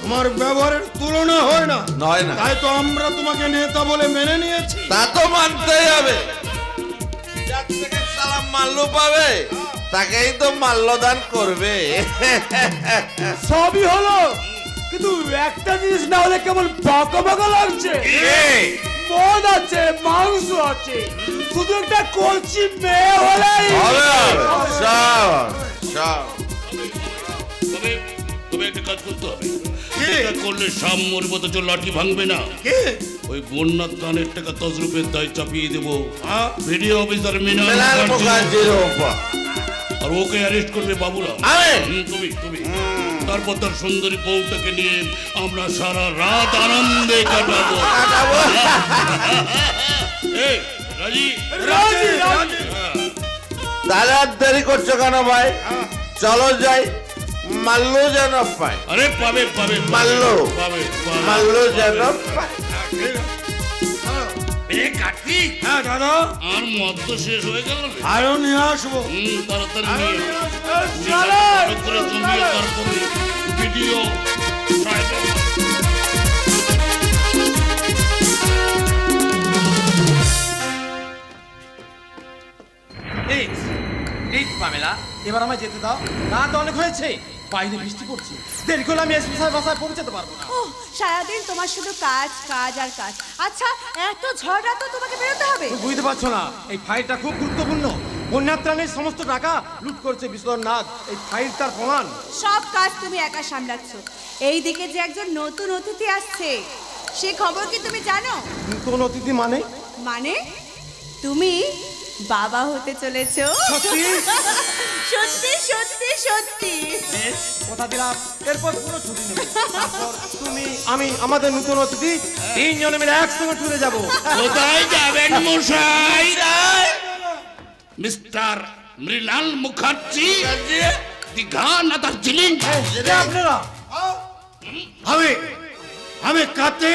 তোমার ব্যবহারের তুলনা হয় না। তাই তো আমরা তোমাকে নেতা বলে মেনে নিয়েছি। তা তো মানতেই হবে। যার থেকে সালাম মাল্য পাবে তাকেই তো মাল্যদান করবে। সবই হলো, কিন্তু একটা জিনিস না হলে কেমন বাঁকা বাঁকা লাগছে। মদ আছে, মাংস আছে, শুধু একটা কলসি মেয়ে হলেই হবে। তবে একটা কাজ করতে হবে। এটা করলে সাম্যর মতো লাঠি ভাঙবে না। ওই বন্যার ত্রাণের টাকা তজরুপের দায় চাপিয়ে দেবো ভিডিও অফিসার মিনাল মুখার্জির উপর, আর ওকে অ্যারেস্ট করবে বাবুরা। তুমি তারপর তার সুন্দরী বউটাকে নিয়ে আমরা সারা রাত আনন্দে কাটাবো। এই রাজি? তাহলে আর দেরি করছো কেন ভাই? চলো যাই, মাল্লু যেন পায়। আরে পাবে পাবে মাল্লু পাবে মাল্লু যেন পায়। কার্তিক, হ্যাঁ দাদা, আর মদ তো শেষ হয়ে গেল। আরো নিয়ে আসবো। তাড়াতাড়ি নিয়ে চলো। করে জমিয়ে তারপরে ভিডিও পামেলা, এবার আমায় যেতে দাও। রাত অনেক হয়েছে, বাইরে বৃষ্টি পড়ছে, দেরি করলে আমি এসপি সাহেব বাসায় পৌঁছাতে পারবো না। ও সারাদিন তোমার শুধু কাজ কাজ আর কাজ। আচ্ছা এত ঝড় রাতে তোমাকে বেরোতে হবে? তুমি বুঝতে পারছো না, এই ফাইলটা খুব গুরুত্বপূর্ণ। বন্যাত্রাণের সমস্ত টাকা লুট করছে বিশ্বর নাথ, এই ফাইল তার প্রমাণ। সব কাজ তুমি একা সামলাচ্ছ। এই দিকে যে একজন নতুন অতিথি আসছে, সে খবর কি তুমি জানো? নতুন অতিথি মানে? মানে তুমি বাবা হতে চলেছো। সত্যি? সত্যি সত্যি সত্যি। কথা দিলাম, এরপর পুরো ছুটি নেবে। তারপর তুমি, আমি, আমাদের নতুন অতিথি তিনজনে মিলে একসঙ্গে ট্যুরে যাব। কোথায় যাবেন মশাই? মিস্টার মৃণাল মুখার্জি, দীঘা না দার্জিলিং? আপনারা আমি কাতে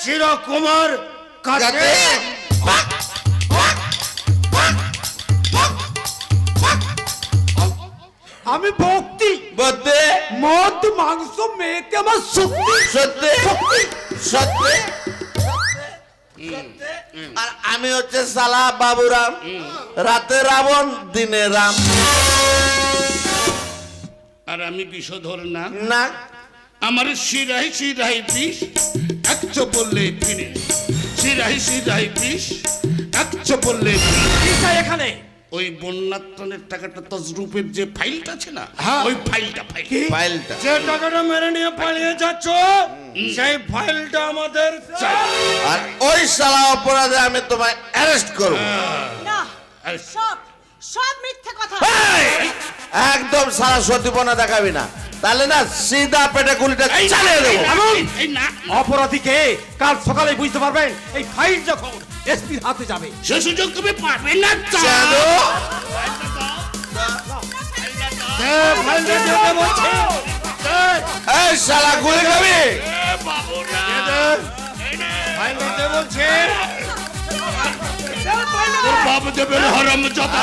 চিরকুমার কাতে। আমি ভক্তি বদে মদ মাংস মেয়েকে আমার সত্যি সত্যি সত্যি। আর আমি হচ্ছে সালা বাবুরাম, রাতে রাবণ দিনে রাম। আর আমি বিষধর না। না, আমার শিরাই শিরাই বিষ, একশো বললে ফিনিশ। শিরাই শিরাই বিষ, একশো বললে ফিনিশ। এখানে ওই বন্যাত্রাণের টাকাটা তজরুপের যে ফাইলটা আছে না, ওই ফাইলটা ফাইলটা যে টাকাটা মেরে নিয়ে পালিয়ে যাচ্ছ, সেই ফাইলটা আমাদের চাই। আর ওই সালা অপরাধে আমি তোমায় অ্যারেস্ট করব। না, সব সব মিথ্যে কথা। একদম সারা সত্যিপনা দেখাবি না, তাহলে না সিধা পেটে গুলিটা চালিয়ে দেবো। অপরাধীকে কাল সকালে বুঝতে পারবেন। এই ফাইল যখন এসপির হাতে যাবে, সে সুযোগ তুমি পাবে না। এই শালা গুলি খাবি? বাবু দেবেন হরম যত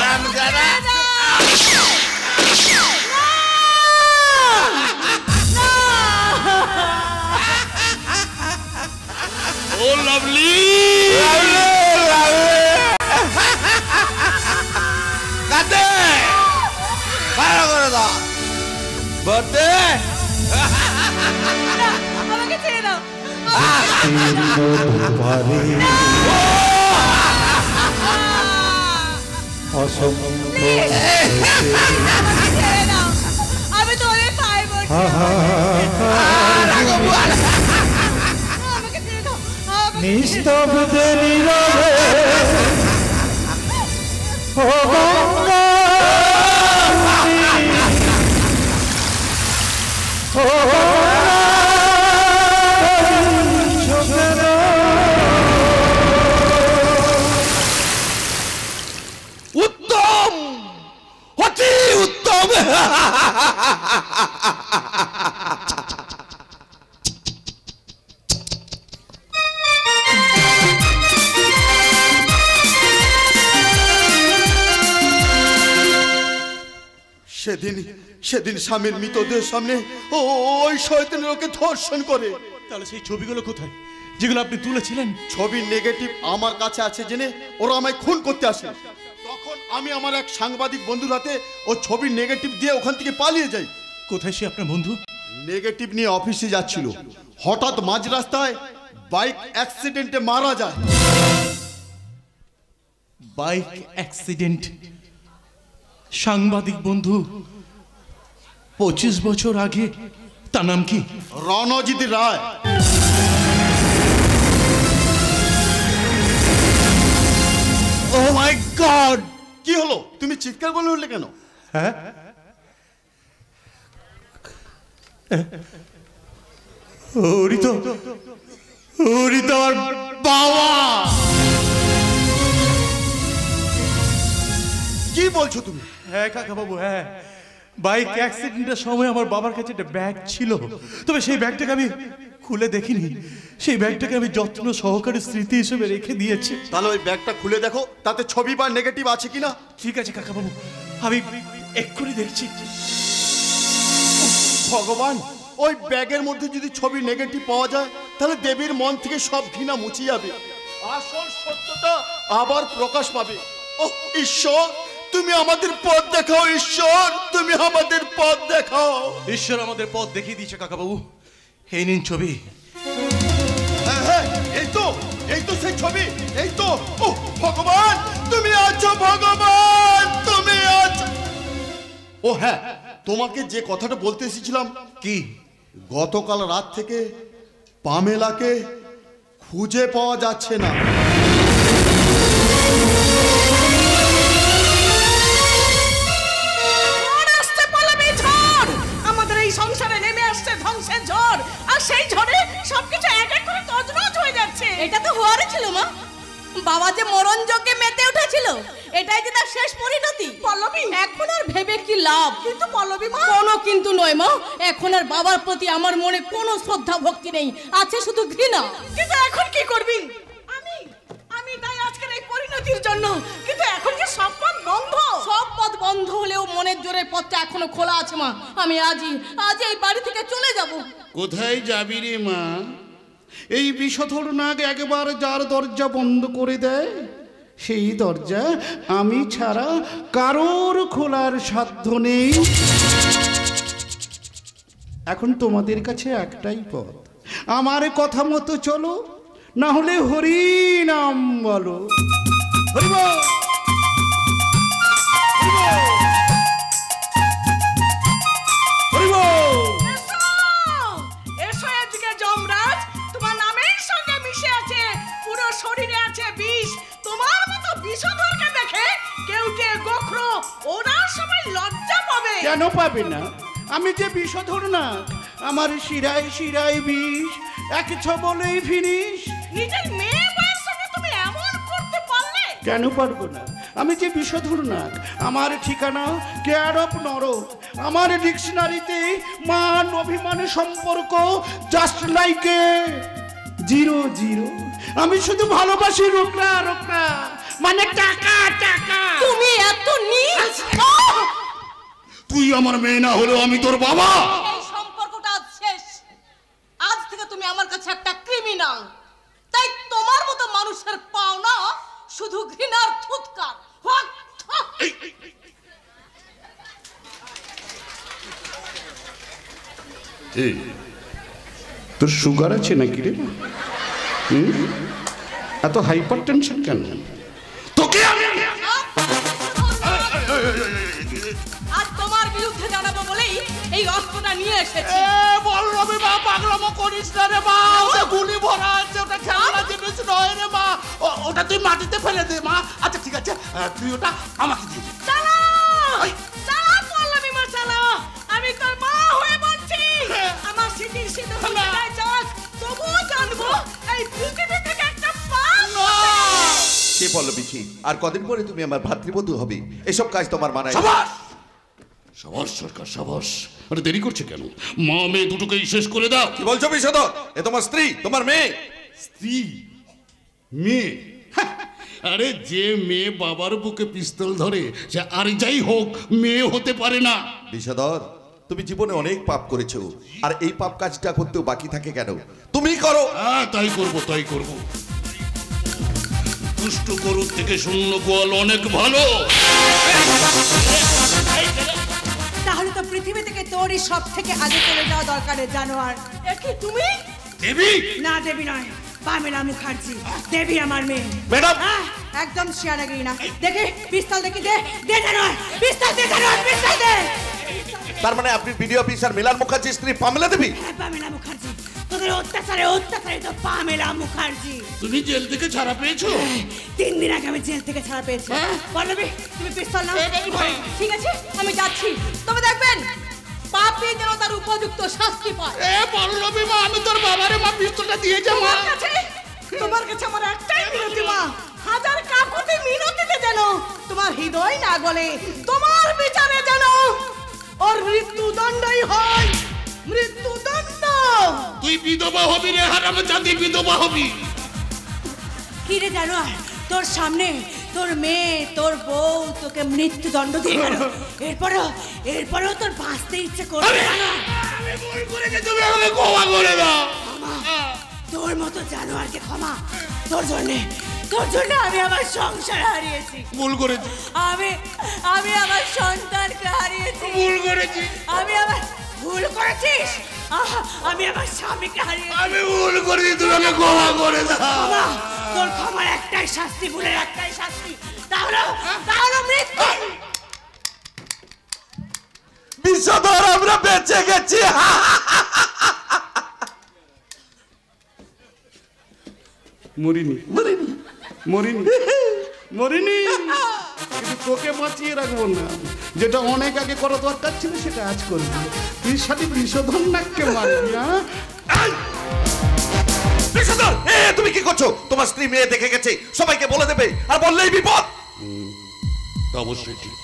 ও লাভলি কাতে ভালো করে দাও বদে। আমাকে ছেড়ে দাও। আমি তো অনেক পায়ে পড়ছি। আমাকে ছেড়ে দাও। নিস্তব্ধে নীরবে ও গঙ্গা ও উত্তম, অতি উত্তম। সেদিন স্বামীর মৃতদেহের সামনে ওই শয়তানের ওকে ধর্ষণ করে। তাহলে সেই ছবিগুলো কোথায় যেগুলো আপনি তুলেছিলেন? ছবির নেগেটিভ আমার কাছে আছে জেনে ওরা আমায় খুন করতে আসে। তখন আমি আমার এক সাংবাদিক বন্ধুর হাতে ও ছবির নেগেটিভ দিয়ে ওখান থেকে পালিয়ে যাই। কোথায় সে আপনার বন্ধু? নেগেটিভ নিয়ে অফিসে যাচ্ছিল, হঠাৎ মাঝ রাস্তায় বাইক অ্যাক্সিডেন্টে মারা যায়। Bike accident? সাংবাদিক বন্ধু 25 বছর আগে, তার নাম কি? রণজিৎ রায়। ও মাই গড! কি হলো, তুমি চিৎকার করে উঠলে কেন? হ্যাঁ, ওরি তো আমার বাবা। কি বলছো তুমি? হ্যাঁ কাকা বাবু, হ্যাঁ, বাইক অ্যাক্সিডেন্টের সময় আমার বাবার কাছে একটা ব্যাগ ছিল, তবে সেই ব্যাগটাকে আমি খুলে দেখিনি। সেই ব্যাগটাকে আমি যত্ন সহকারে স্মৃতি হিসেবে রেখে দিয়েছি। তাহলে ওই ব্যাগটা খুলে দেখো, তাতে ছবি বা নেগেটিভ আছে কিনা। ঠিক আছে কাকা বাবু, আমি এক্ষুনি দেখছি। ভগবান, ওই ব্যাগের মধ্যে যদি ছবি নেগেটিভ পাওয়া যায় তাহলে দেবীর মন থেকে সব ঘৃণা মুছে যাবে, আসল সত্যটা আবার প্রকাশ পাবে। ও ঈশ্বর, তুমি আমাদের পথ দেখাও। ঈশ্বর, তুমি আমাদের পথ দেখাও। ঈশ্বর আমাদের পথ দেখিয়ে দিয়েছে কাকা বাবু। এই নিন ছবি। হ্যাঁ, এই তো সেই ছবি, এই তো। ও ভগবান, তুমি আছো, ভগবান তুমি আছো। ও হ্যাঁ, তোমাকে যে কথাটা বলতে এসেছিলাম। কি? গতকাল রাত থেকে পামেলাকে খুঁজে পাওয়া যাচ্ছে না। আমাদের এই সংসারে নেমে আসছে ধ্বংসের ঝড়, আর সেই ঝড়ে সবকিছু এক এক করে তছনছ হয়ে যাচ্ছে। এটা তো হওয়ারই ছিল মা। বাবা যে মরণ যজ্ঞে মেতে উঠেছিল, এটাই যে তার শেষ পরিণতি। পল্লবী, এখন আর ভেবে কি লাভ? কিন্তু পল্লবী মা, কোনো কিন্তু নয় মা। এখন আর বাবার প্রতি আমার মনে কোনো শ্রদ্ধা ভক্তি নেই, আছে শুধু ঘৃণা। কিন্তু এখন কি করবি? আমি তাই আজকের এই পরিণতির জন্য। কিন্তু এখন যে সব পথ বন্ধ। সব পথ বন্ধ হলেও মনের জোরে পথটা এখনো খোলা আছে মা। আমি আজই এই বাড়ি থেকে চলে যাব। কোথায় যাবি রে মা? এই বিষধর নাগ একবার যার দরজা বন্ধ করে দেয়, সেই দরজা আমি ছাড়া কারোর খোলার সাধ্য নেই। এখন তোমাদের কাছে একটাই পথ, আমার কথা মতো চলো, না হলে হরি নাম বলো। হরি বল। এসো আজকে যমরাজ, তোমার নামের সঙ্গে মিশে আছে, পুরো শরীরে আছে বিষ। তোমার মতো বিষধরকে দেখে কেউটে গোখরো ওরা সবাই লজ্জা পাবে। কেন পাবে না? আমি যে বিষধর না, আমার শিরায় শিরায় বিষ, এক ছবলেই ফিনিশ। নিজের মেয়ে বউয়ের সঙ্গে তুমি এমন করতে পারলে? কেন পারবো না? আমি যে বিষধর নাগ, আমার ঠিকানা কেয়ার অফ নরক। আমার ডিকশনারিতে মান অভিমান সম্পর্ক জাস্ট লাইক এ 0-0। আমি শুধু ভালোবাসি রোকরা রোকরা, মানে টাকা টাকা। তুমি এত নীচ! তুই আমার মেয়ে না হলেও আমি তোর বাবা। এই সম্পর্কটা আজ শেষ। আজ থেকে তুমি আমার কাছে একটা ক্রিমিনাল। তাই তোমার মতো মানুষের পাওনা শুধু ঘৃণার থুতকার। তোর সুগার আছে নাকি রে? এত হাইপার টেনশন কেন? তোকে আজ তোমার বিরুদ্ধে জানাবো বলেই এই অস্ত্রটা নিয়ে এসেছি। বলরবি মা, পাগলামো করিস না রে মা। ওটা গুলি ভরা আছে, ওটা খেলনা জিনিস নয় রে মা। ওটা তুই মাটিতে ফেলে দে মা। আচ্ছা ঠিক আছে, তুই ওটা আমাকে দিয়ে দে। চালা পল্লবী মা, চালা। আমি তোর মা হয়ে বলছি, আমার স্মৃতির সিঁদুর মিটায় যাক, তবুও জানবো এই পৃথিবী থেকে একটা পাপ। কে পল্লবী ছি? আর কদিন পরে তুমি আমার ভাতৃবধূ হবে। এসব কাজ তোমার মানায় না। সাবাস সরকার, সাবাস। আরে দেরি করছে কেন? মা মেয়ে দুটোকেই শেষ করে দাও। কি বলছো বিষধর? এ তোমার স্ত্রী, তোমার মেয়ে। স্ত্রী? মেয়ে? আরে যে মেয়ে বাবার বুকে পিস্তল ধরে, সে আর যাই হোক মেয়ে হতে পারে না। বিষধর, তুমি জীবনে অনেক পাপ করেছো, আর এই পাপ কাজটা করতেও বাকি থাকে কেন? তুমি করো। হ্যাঁ তাই করব, তাই করব। দুষ্ট গরুর থেকে শূন্য গোয়াল অনেক ভালো। তাহলে তো পৃথিবী থেকে তোরই সব থেকে আগে চলে যাওয়া দরকার রে জানোয়ার। কি তুমি? দেবী? না দেবী নয়, পামেলা মুখার্জি। দেবী আমার মেয়ে। ম্যাডাম, একদম শিয়ানাগিরি না। দেখে পিস্তল দেখি, দে দে জানোয়ার, পিস্তল দে জানোয়ার, পিস্তল দে। তার মানে আপনি বিডিও অফিসার মিলান মুখার্জির স্ত্রী পামেলা দেবী? হ্যাঁ, পামেলা মুখার্জি। তোদের অত্যাচারে তো পামেলা মুখার্জি। তুমি জেল থেকে ছাড়া পেয়েছো? 3 দিন আগে আমি জেল থেকে ছাড়া পেয়েছি। পল্লবী, তুমি পিস্তল নাও। ঠিক আছে, আমি যাচ্ছি, তবে দেখবেন পাপী যেন তার উপযুক্ত শাস্তি পায়। এ পল্লবী মা, আমি তোর বাবারে মা পিস্তলটা দিয়ে যা মা। তোমার কাছে আমার একটাই মিনতি মা, হাজার কাকুতি মিনতিতে যেন তোমার হৃদয় না গলে, তোমার বিচারে যেন ওর মৃত্যুদণ্ডই হয়, মৃত্যুদণ্ড। তুই বিধবা হবি রে হারামজাদি, বিধবা হবি। কি রে জানোয়ার, তোর সামনে তোর মেয়ে তোর বউ তোকে মৃত্যুদণ্ড দিয়ে গেল, এরপরেও তোর বাঁচতে ইচ্ছে করবে না। আমি ভুল করেছি, তুমি আমাকে ক্ষমা করে দাও। তোর মতো জানোয়ারকে ক্ষমা? তোর জন্য আমি আমার সংসার হারিয়েছি। ভুল করেছি। আমি আমার সন্তানকে হারিয়েছি। ভুল করেছি। ভুল করেছিস? আমি আমার স্বামীকে হারিয়েছি। আমি ভুল করেছি, তুমি আমাকে ক্ষমা করে দাও। তোর ক্ষমার একটাই শাস্তি, ভুলের একটাই শাস্তি, তাহলে মৃত্যু। বিষধর আমরা বেঁচে গেছি। মরিনি কিন্তু তোকে বাঁচিয়ে রাখবো না। যেটা অনেক আগে করা দরকার ছিল সেটা আজ করবি। তুই সাথে বিষধর নাককে মারবি। বিষধর, তুমি কি করছো? তোমার স্ত্রী মেয়ে দেখে গেছে, সবাইকে বলে দেবে, আর বললেই বিপদ। অবশ্যই ঠিক।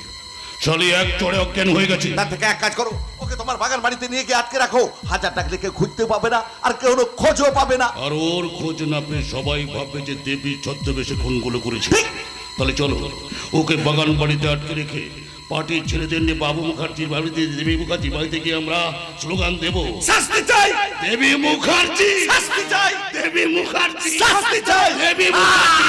শালি এক চড়ে অজ্ঞান হয়ে গেছে। তার থেকে এক কাজ করো, ওকে তোমার বাগান বাড়িতে নিয়ে গিয়ে আটকে রাখো। হাজার ডাকলে কেউ খুঁজতে পাবে না, আর কেউ খোঁজও পাবে না। আর ওর খোঁজ না পেয়ে সবাই ভাববে যে দেবী ছদ্মবেশে খুনগুলো করেছে। তাহলে চলো ওকে বাগান বাড়িতে আটকে রেখে পার্টির ছেলেদের নিয়ে বাবু মুখার্জির বাড়িতে, দেবী মুখার্জির বাড়িতে গিয়ে আমরা স্লোগান দেবো, শাস্তি চাই দেবী মুখার্জি, শাস্তি চাই দেবী মুখার্জি, শাস্তি চাই দেবী মুখার্জি।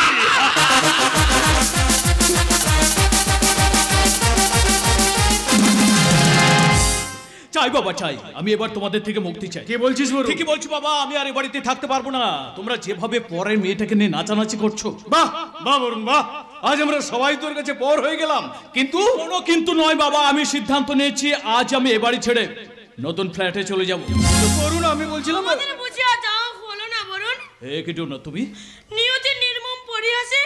চাই বাবা চাই, আমি এবার তোমাদের থেকে মুক্তি চাই। কি বলছিস বড়? ঠিকই বলছি বাবা, আমি আর এ বাড়িতে থাকতে পারবো না। তোমরা যেভাবে পরের মেয়েটাকে নিয়ে নাচানাচি করছো, বাহ বাহ বরুণ বাহ, আজ আমরা সবাই তোর কাছে পর হয়ে গেলাম। কিন্তু কোনো কিন্তু নয় বাবা, আমি সিদ্ধান্ত নিয়েছি আজ আমি এ বাড়ি ছেড়ে নতুন ফ্ল্যাটে চলে যাবো। বরুণ, আমি বলছিলাম আমাদের বুঝে আর যাওয়া হলো না বরুণ। কি ডোনা তুমি? নিয়তির নির্মম পরিহাসে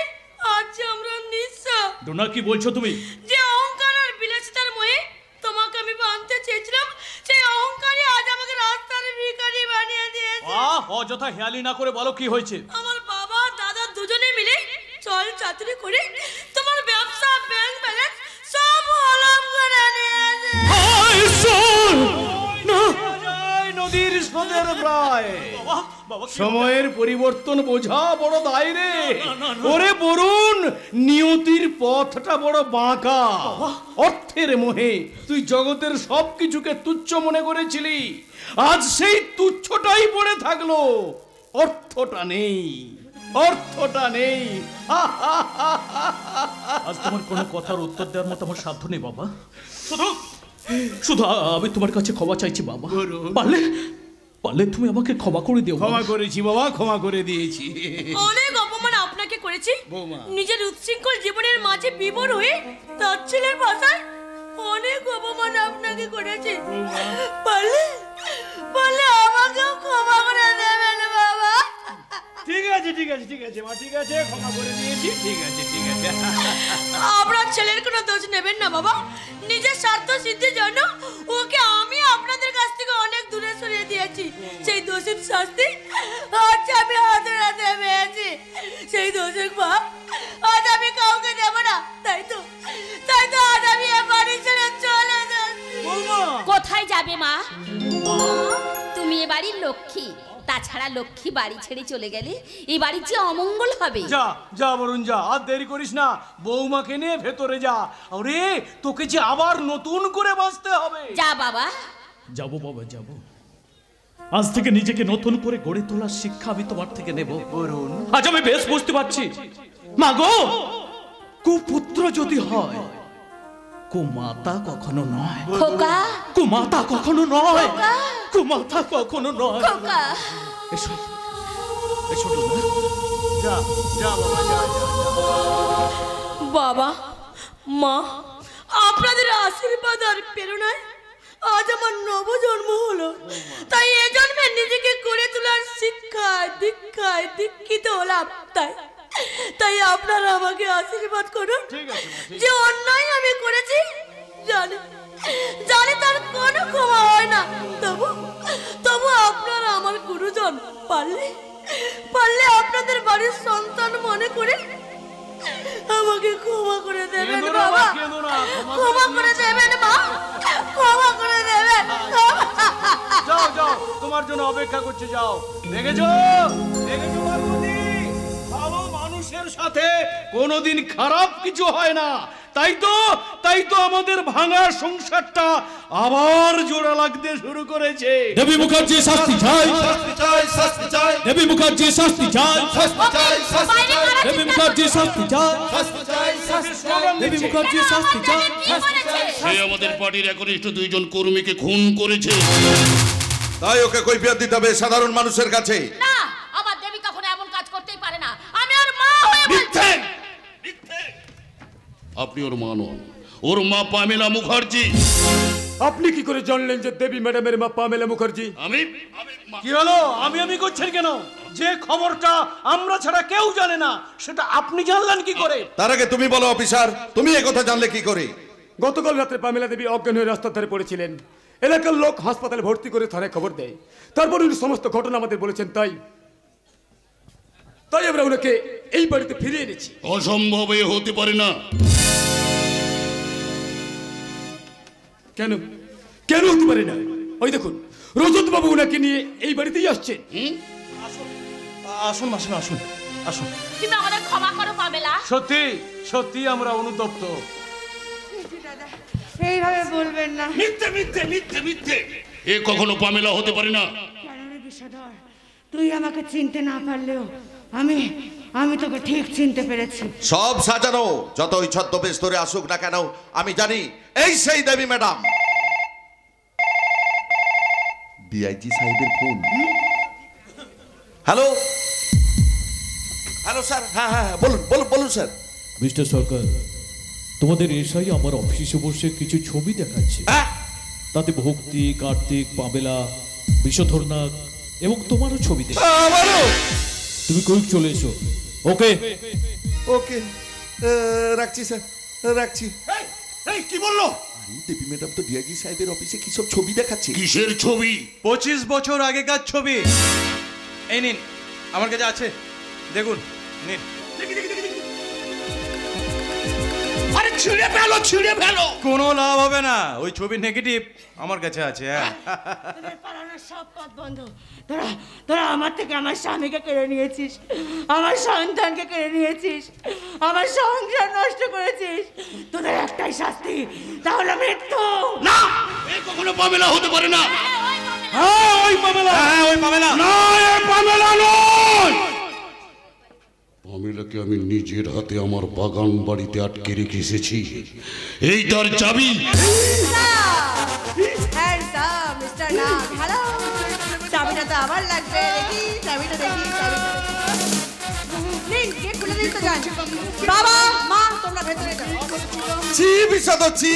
আজ আমরা নিঃস্ব। ডোনা কি বলছো তুমি? যে অহংকার আর বিলাসিতার মোহে তোমাকে আমি বাঁধতে চেয়েছিলাম, সেই অহংকারই আজ আমাকে রাস্তার ভিখারি বানিয়ে দিয়েছে। অযথা হেয়ালি না করে বলো কি হয়েছে। আমার বাবা দাদা দুজনে মিলে চল চাতুরি করে তোমার ব্যবসা, ব্যাংক ব্যালেন্স সব হলাম করে নিয়েছে। নদীর স্রোতের প্রায় সময়ের পরিবর্তন বোঝা বড় দায় রে। ওরে বরুণ, নিয়তির পথটা বড় বাঁকা। অর্থের মোহে তুই জগতের সবকিছুকে তুচ্ছ মনে করেছিলি, আজ সেই তুচ্ছটাই পড়ে থাকলো। অর্থটা নেই, অর্থটা নেই। আজ তোমার কোনো কথার উত্তর দেওয়ার মতো আমার সাধ্য নেই বাবা। শুধু আমি তোমার কাছে ক্ষমা চাইছি বাবা। পারলে তুমি আমাকে ক্ষমা করে দিও। ক্ষমা করেছি বাবা, ক্ষমা করে দিয়েছি। অনেক অপমান আপনাকে করেছি, নিজের উচ্ছৃঙ্খল জীবনের মাঝে বিভোর হয়ে তার ছেলের ভাষায় অনেক অপমান আপনাকে করেছি। পারলে আমাকেও ক্ষমা করে দেবেন বাবা। ঠিক আছে মা, ঠিক আছে, ক্ষমা করে দিয়েছি। ঠিক আছে আপনার ছেলের কোনো দোষ নেবেন না বাবা। নিজের স্বার্থ সিদ্ধির জন্য ওকে আমি আপনাদের কাছ থেকে অনেক দূরে সরিয়ে দিয়েছি। সেই দোষের শাস্তি আজ আমি হাতে হাতে পেয়েছি। সেই দোষের ভাব আজ আমি কাউকে দেব না। তাই তো আজ আমি এ বাড়ি ছেড়ে চলে যাচ্ছি। কোথায় যাবে মা? তুমি এ বাড়ির লক্ষ্মী, তাছাড়া লক্ষ্মী বাড়ি ছেড়ে চলে গেলে এই বাড়ির যে অমঙ্গল হবে। যা বরুণ যা, আর দেরি করিস না। বৌমাকে নিয়ে ভেতরে যা। আরে তোকে যে আবার নতুন করে বাঁচতে হবে। যা বাবা। যাবো বাবা, যাবো। আজ থেকে নিজেকে নতুন করে গড়ে তোলার শিক্ষা আমি তোমার থেকে নেব বরুণ। আজ আমি বেশ বুঝতে পারছি মা গো, কুপুত্র যদি হয় কুমাতা কখনো নয়। খোকা, কুমাতা কখনো নয়। কুমাতা কখনো নয়। খোকা, এসো যা বাবা, যা। বাবা মা, আপনাদের আশীর্বাদ আর প্রেরণায় আজ আমার নবজন্ম হলো। তাই এ জন্মে নিজেকে গড়ে তোলার শিক্ষায় দীক্ষায় দীক্ষিত হলাম। তাই আপনারা আমাকে আশীর্বাদ করুন যে অন্যায় আমি করেছি জানি তার কোনো ক্ষমা বাড়ির সন্তান মনে করে আমাকে ক্ষমা করে দেবেন বাবা, ক্ষমা করে দেবেন মা, ক্ষমা করে দেবেন। যাও যাও, তোমার জন্য অপেক্ষা করছে, যাও। দেখেছো দেখেছো পার্বতী, ভালো মানুষের সাথে কোনোদিন খারাপ কিছু হয় না। তাই তো আমাদের ভাঙা সংসারটা আবার জোড়া লাগতে শুরু করেছে। দেবী মুখার্জি শাস্তি চাই, দেবী মুখার্জি শাস্তি চাই, দেবী মুখার্জি শাস্তি চাই, দেবী মুখার্জি শাস্তি চাই। সে আমাদের পার্টির একনিষ্ঠ দুইজন কর্মীকে খুন করেছে, তাই ওকে কৈফিয়ত দিতে হবে সাধারণ মানুষের কাছে। না, আমার দেবী কখনো এমন কাজ করতেই পারে না। আমি ওর মা হয়ে বলছি। আপনি ওর মা নন, ওর মা পামেলা মুখার্জি। আপনি কি করে জানলেন যে দেবী ম্যাডামের মা পামেলা মুখার্জি? কি হলো, আমি করছেন কেন? যে খবরটা আমরা ছাড়া কেউ জানে না, সেটা আপনি জানলেন কি করে? তার আগে তুমি বলো অফিসার, তুমি এই কথা জানলে কি করে? গতকাল রাতে পামেলা দেবী অজ্ঞান হয়ে রাস্তার ধারে পড়েছিলেন। এলাকার লোক হাসপাতালে ভর্তি করে থানায় খবর দেয়। তারপর উনি সমস্ত ঘটনা আমাদের বলেছেন, তাই আমরা ওনাকে এই বাড়িতে ফিরিয়ে এনেছি। অসম্ভব এ হতে পারে না। কেন কেন হতে পারে না? ওই দেখুন, রজত বাবু ওনাকে নিয়ে এই বাড়িতেই আসছেন। আসুন আসুন আসুন আসুন। তুমি আমাদের ক্ষমা করো পামেলা। সত্যি সত্যি আমরা অনুতপ্ত। এইভাবে বলবেন না। মিথ্যে মিথ্যে মিথ্যে মিথ্যে, এ কখনো পামেলা হতে পারে না। বিষধর, তুই আমাকে চিনতে না পারলেও আমি তোকে ঠিক চিনতে পেরেছি। সব সাজানো, যতই ছদ্মবেশ ধরে আসুক না কেন, আমি জানি এই সেই দেবী ম্যাডাম। ডিআইজি সাহেবের ফোন। হ্যালো হ্যালো স্যার, হ্যাঁ হ্যাঁ বলুন বলুন বলুন স্যার। মিস্টার সরকার, তোমাদের এসআই আমার অফিসে বসে কিছু ছবি দেখাচ্ছে। তাতে ভক্তি, কার্তিক, পামেলা, বিষধর নাগ এবং তোমারও ছবি দেখে। তুমি কুইক চলে এসো। ওকে ওকে, রাখছি স্যার, রাখছি। কি বললো? দেবী ম্যাডাম তো ডিআইজি সাহেবের অফিসে কি সব ছবি দেখাচ্ছে। কিসের ছবি? 25 বছর আগেকার ছবি। এই নিন, আমার কাছে আছে, দেখুন নিন। আরে ছিঁড়ে ফেলো, ছিঁড়ে ফেলো। কোনো লাভ হবে না, ওই ছবির নেগেটিভ আমার কাছে আছে। তোদের পালানোর সব পথ বন্ধ। তোরা আমার থেকে আমার স্বামীকে কেড়ে নিয়েছিস, আমার সন্তানকে কেড়ে নিয়েছিস, আমার সংসার নষ্ট করেছিস। তোদের একটাই শাস্তি, তাহলে মৃত্যু। না, এ কখনো পামেলা হতে পারে না। হ্যাঁ ওই পামেলা, হ্যাঁ ওই পামেলা। না, এ পামেলা নয়। পামেলাকে আমি নিজের হাতে আমার বাগান বাড়িতে আটকে রেখে এসেছি। এই তার চাবি। মিস্টার নাগ, হ্যালো। চাবিটা তো আমার লাগবে। দেখি চাবিটা, দেখি নিন, গেট খুলে দিন তো যান। বাবা মা তোমরা ভেতরে যাও। ছি বিষধর ছি,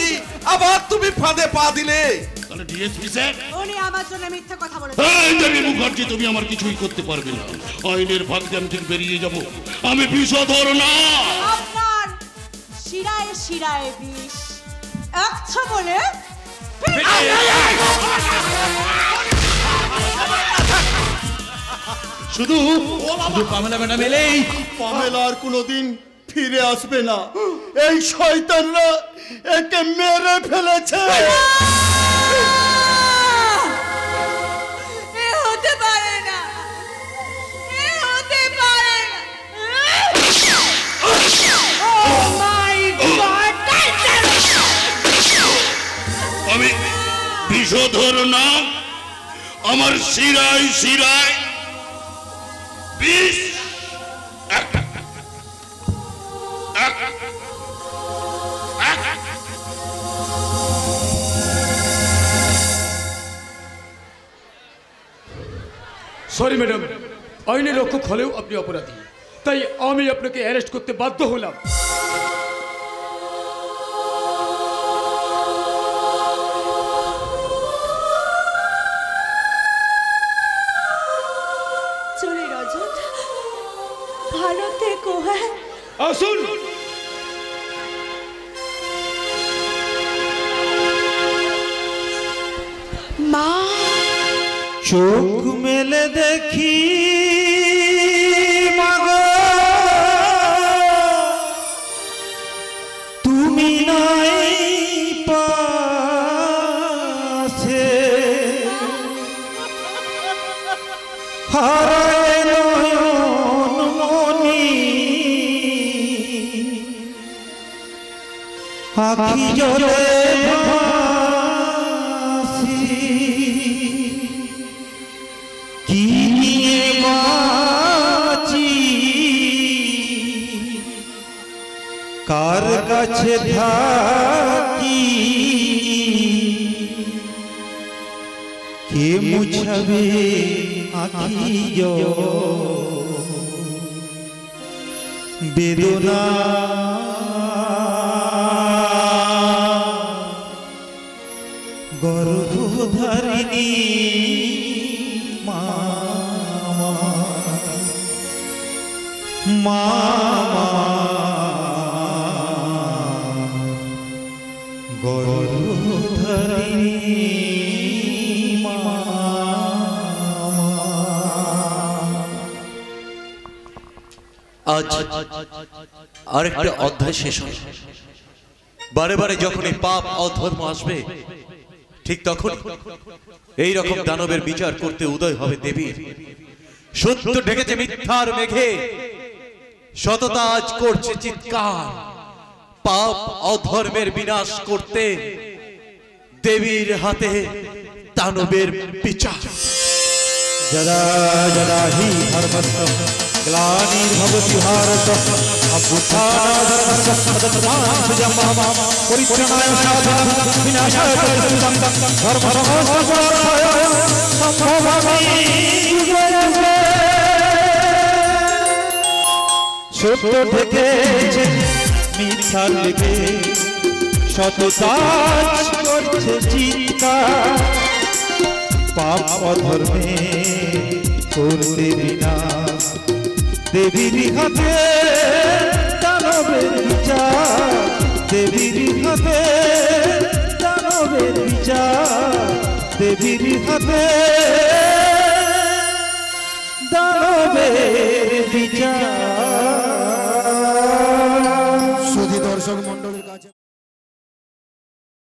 আবার তুমি ফাঁদে পা দিলে। তাহলে ডিএসপি স্যার, উনি আমার জন্য মিথ্যা কথা বলেছেন। এই দেবী মুখার্জি, তুমি আমার কিছুই করতে পারবে না। আইনের ফাঁক দিয়ে আমি ঠিক বেরিয়ে যাব। আমি বিষধর না। আপনার শিরায় শিরায় বিষ, একছো বলে শুধু পামেলা ম্যাডাম এলেই পামেলা আর কোনোদিন ফিরে আসবে না। এই শয়তানরা একে মেরে ফেলেছে। এ হতে পারে না, এ হতে পারে না। Oh my God! আমি বিষধর না। আমার শিরায় শিরায় বিষ। সরি ম্যাডাম, আইনের রক্ষক হলেও আপনি অপরাধী, তাই আমি আপনাকে অ্যারেস্ট করতে বাধ্য হলাম। চলে রজত, ভালো থেকো। হ্যাঁ আসুন। মা, চোখ মেলে দেখি মাগো আখি জলে ভাসি কি নিয়ে বাঁচি কার কাছে থাকি কে মুছাবে আখি বেদনা গর্ভধারিণী মা গর্ভধারিণী আজ আরেকটা অধ্যায় শেষ হয়। বারে বারে যখন এই পাপ অধর্ম আসবে ঠিক তখন এই রকম দানবের বিচার করতে উদয় হবে দেবী। সত্য ঢেকেছে মিথ্যার মেঘে, সততা আজ করছে চিৎকার। পাপ অধর্মের বিনাশ করতে দেবীর হাতে দানবের বিচার। যদা যদা হি ধর্মস্য গ্লানির্ভবতি ভারত অভ্যুত্থানাদর্শস্য তদাত্মাংশুজং মম পরিত্রাণায় সাধনায় বিনাশায় চ দুষ্কৃতং ধর্মসংস্থাপনায় সম্ভবামি যুগে যুগে। সত্য ঢেকেছে মিথ্যার লেগে, সততা করছে চিৎকার। পাপ অধর্মে করতে বিনাশ, দেবীর হাতে দানবের বিচার। দেবীর হাতে দানবের বিচার। দেবীর হাতে দানবের বিচার। সুধী দর্শক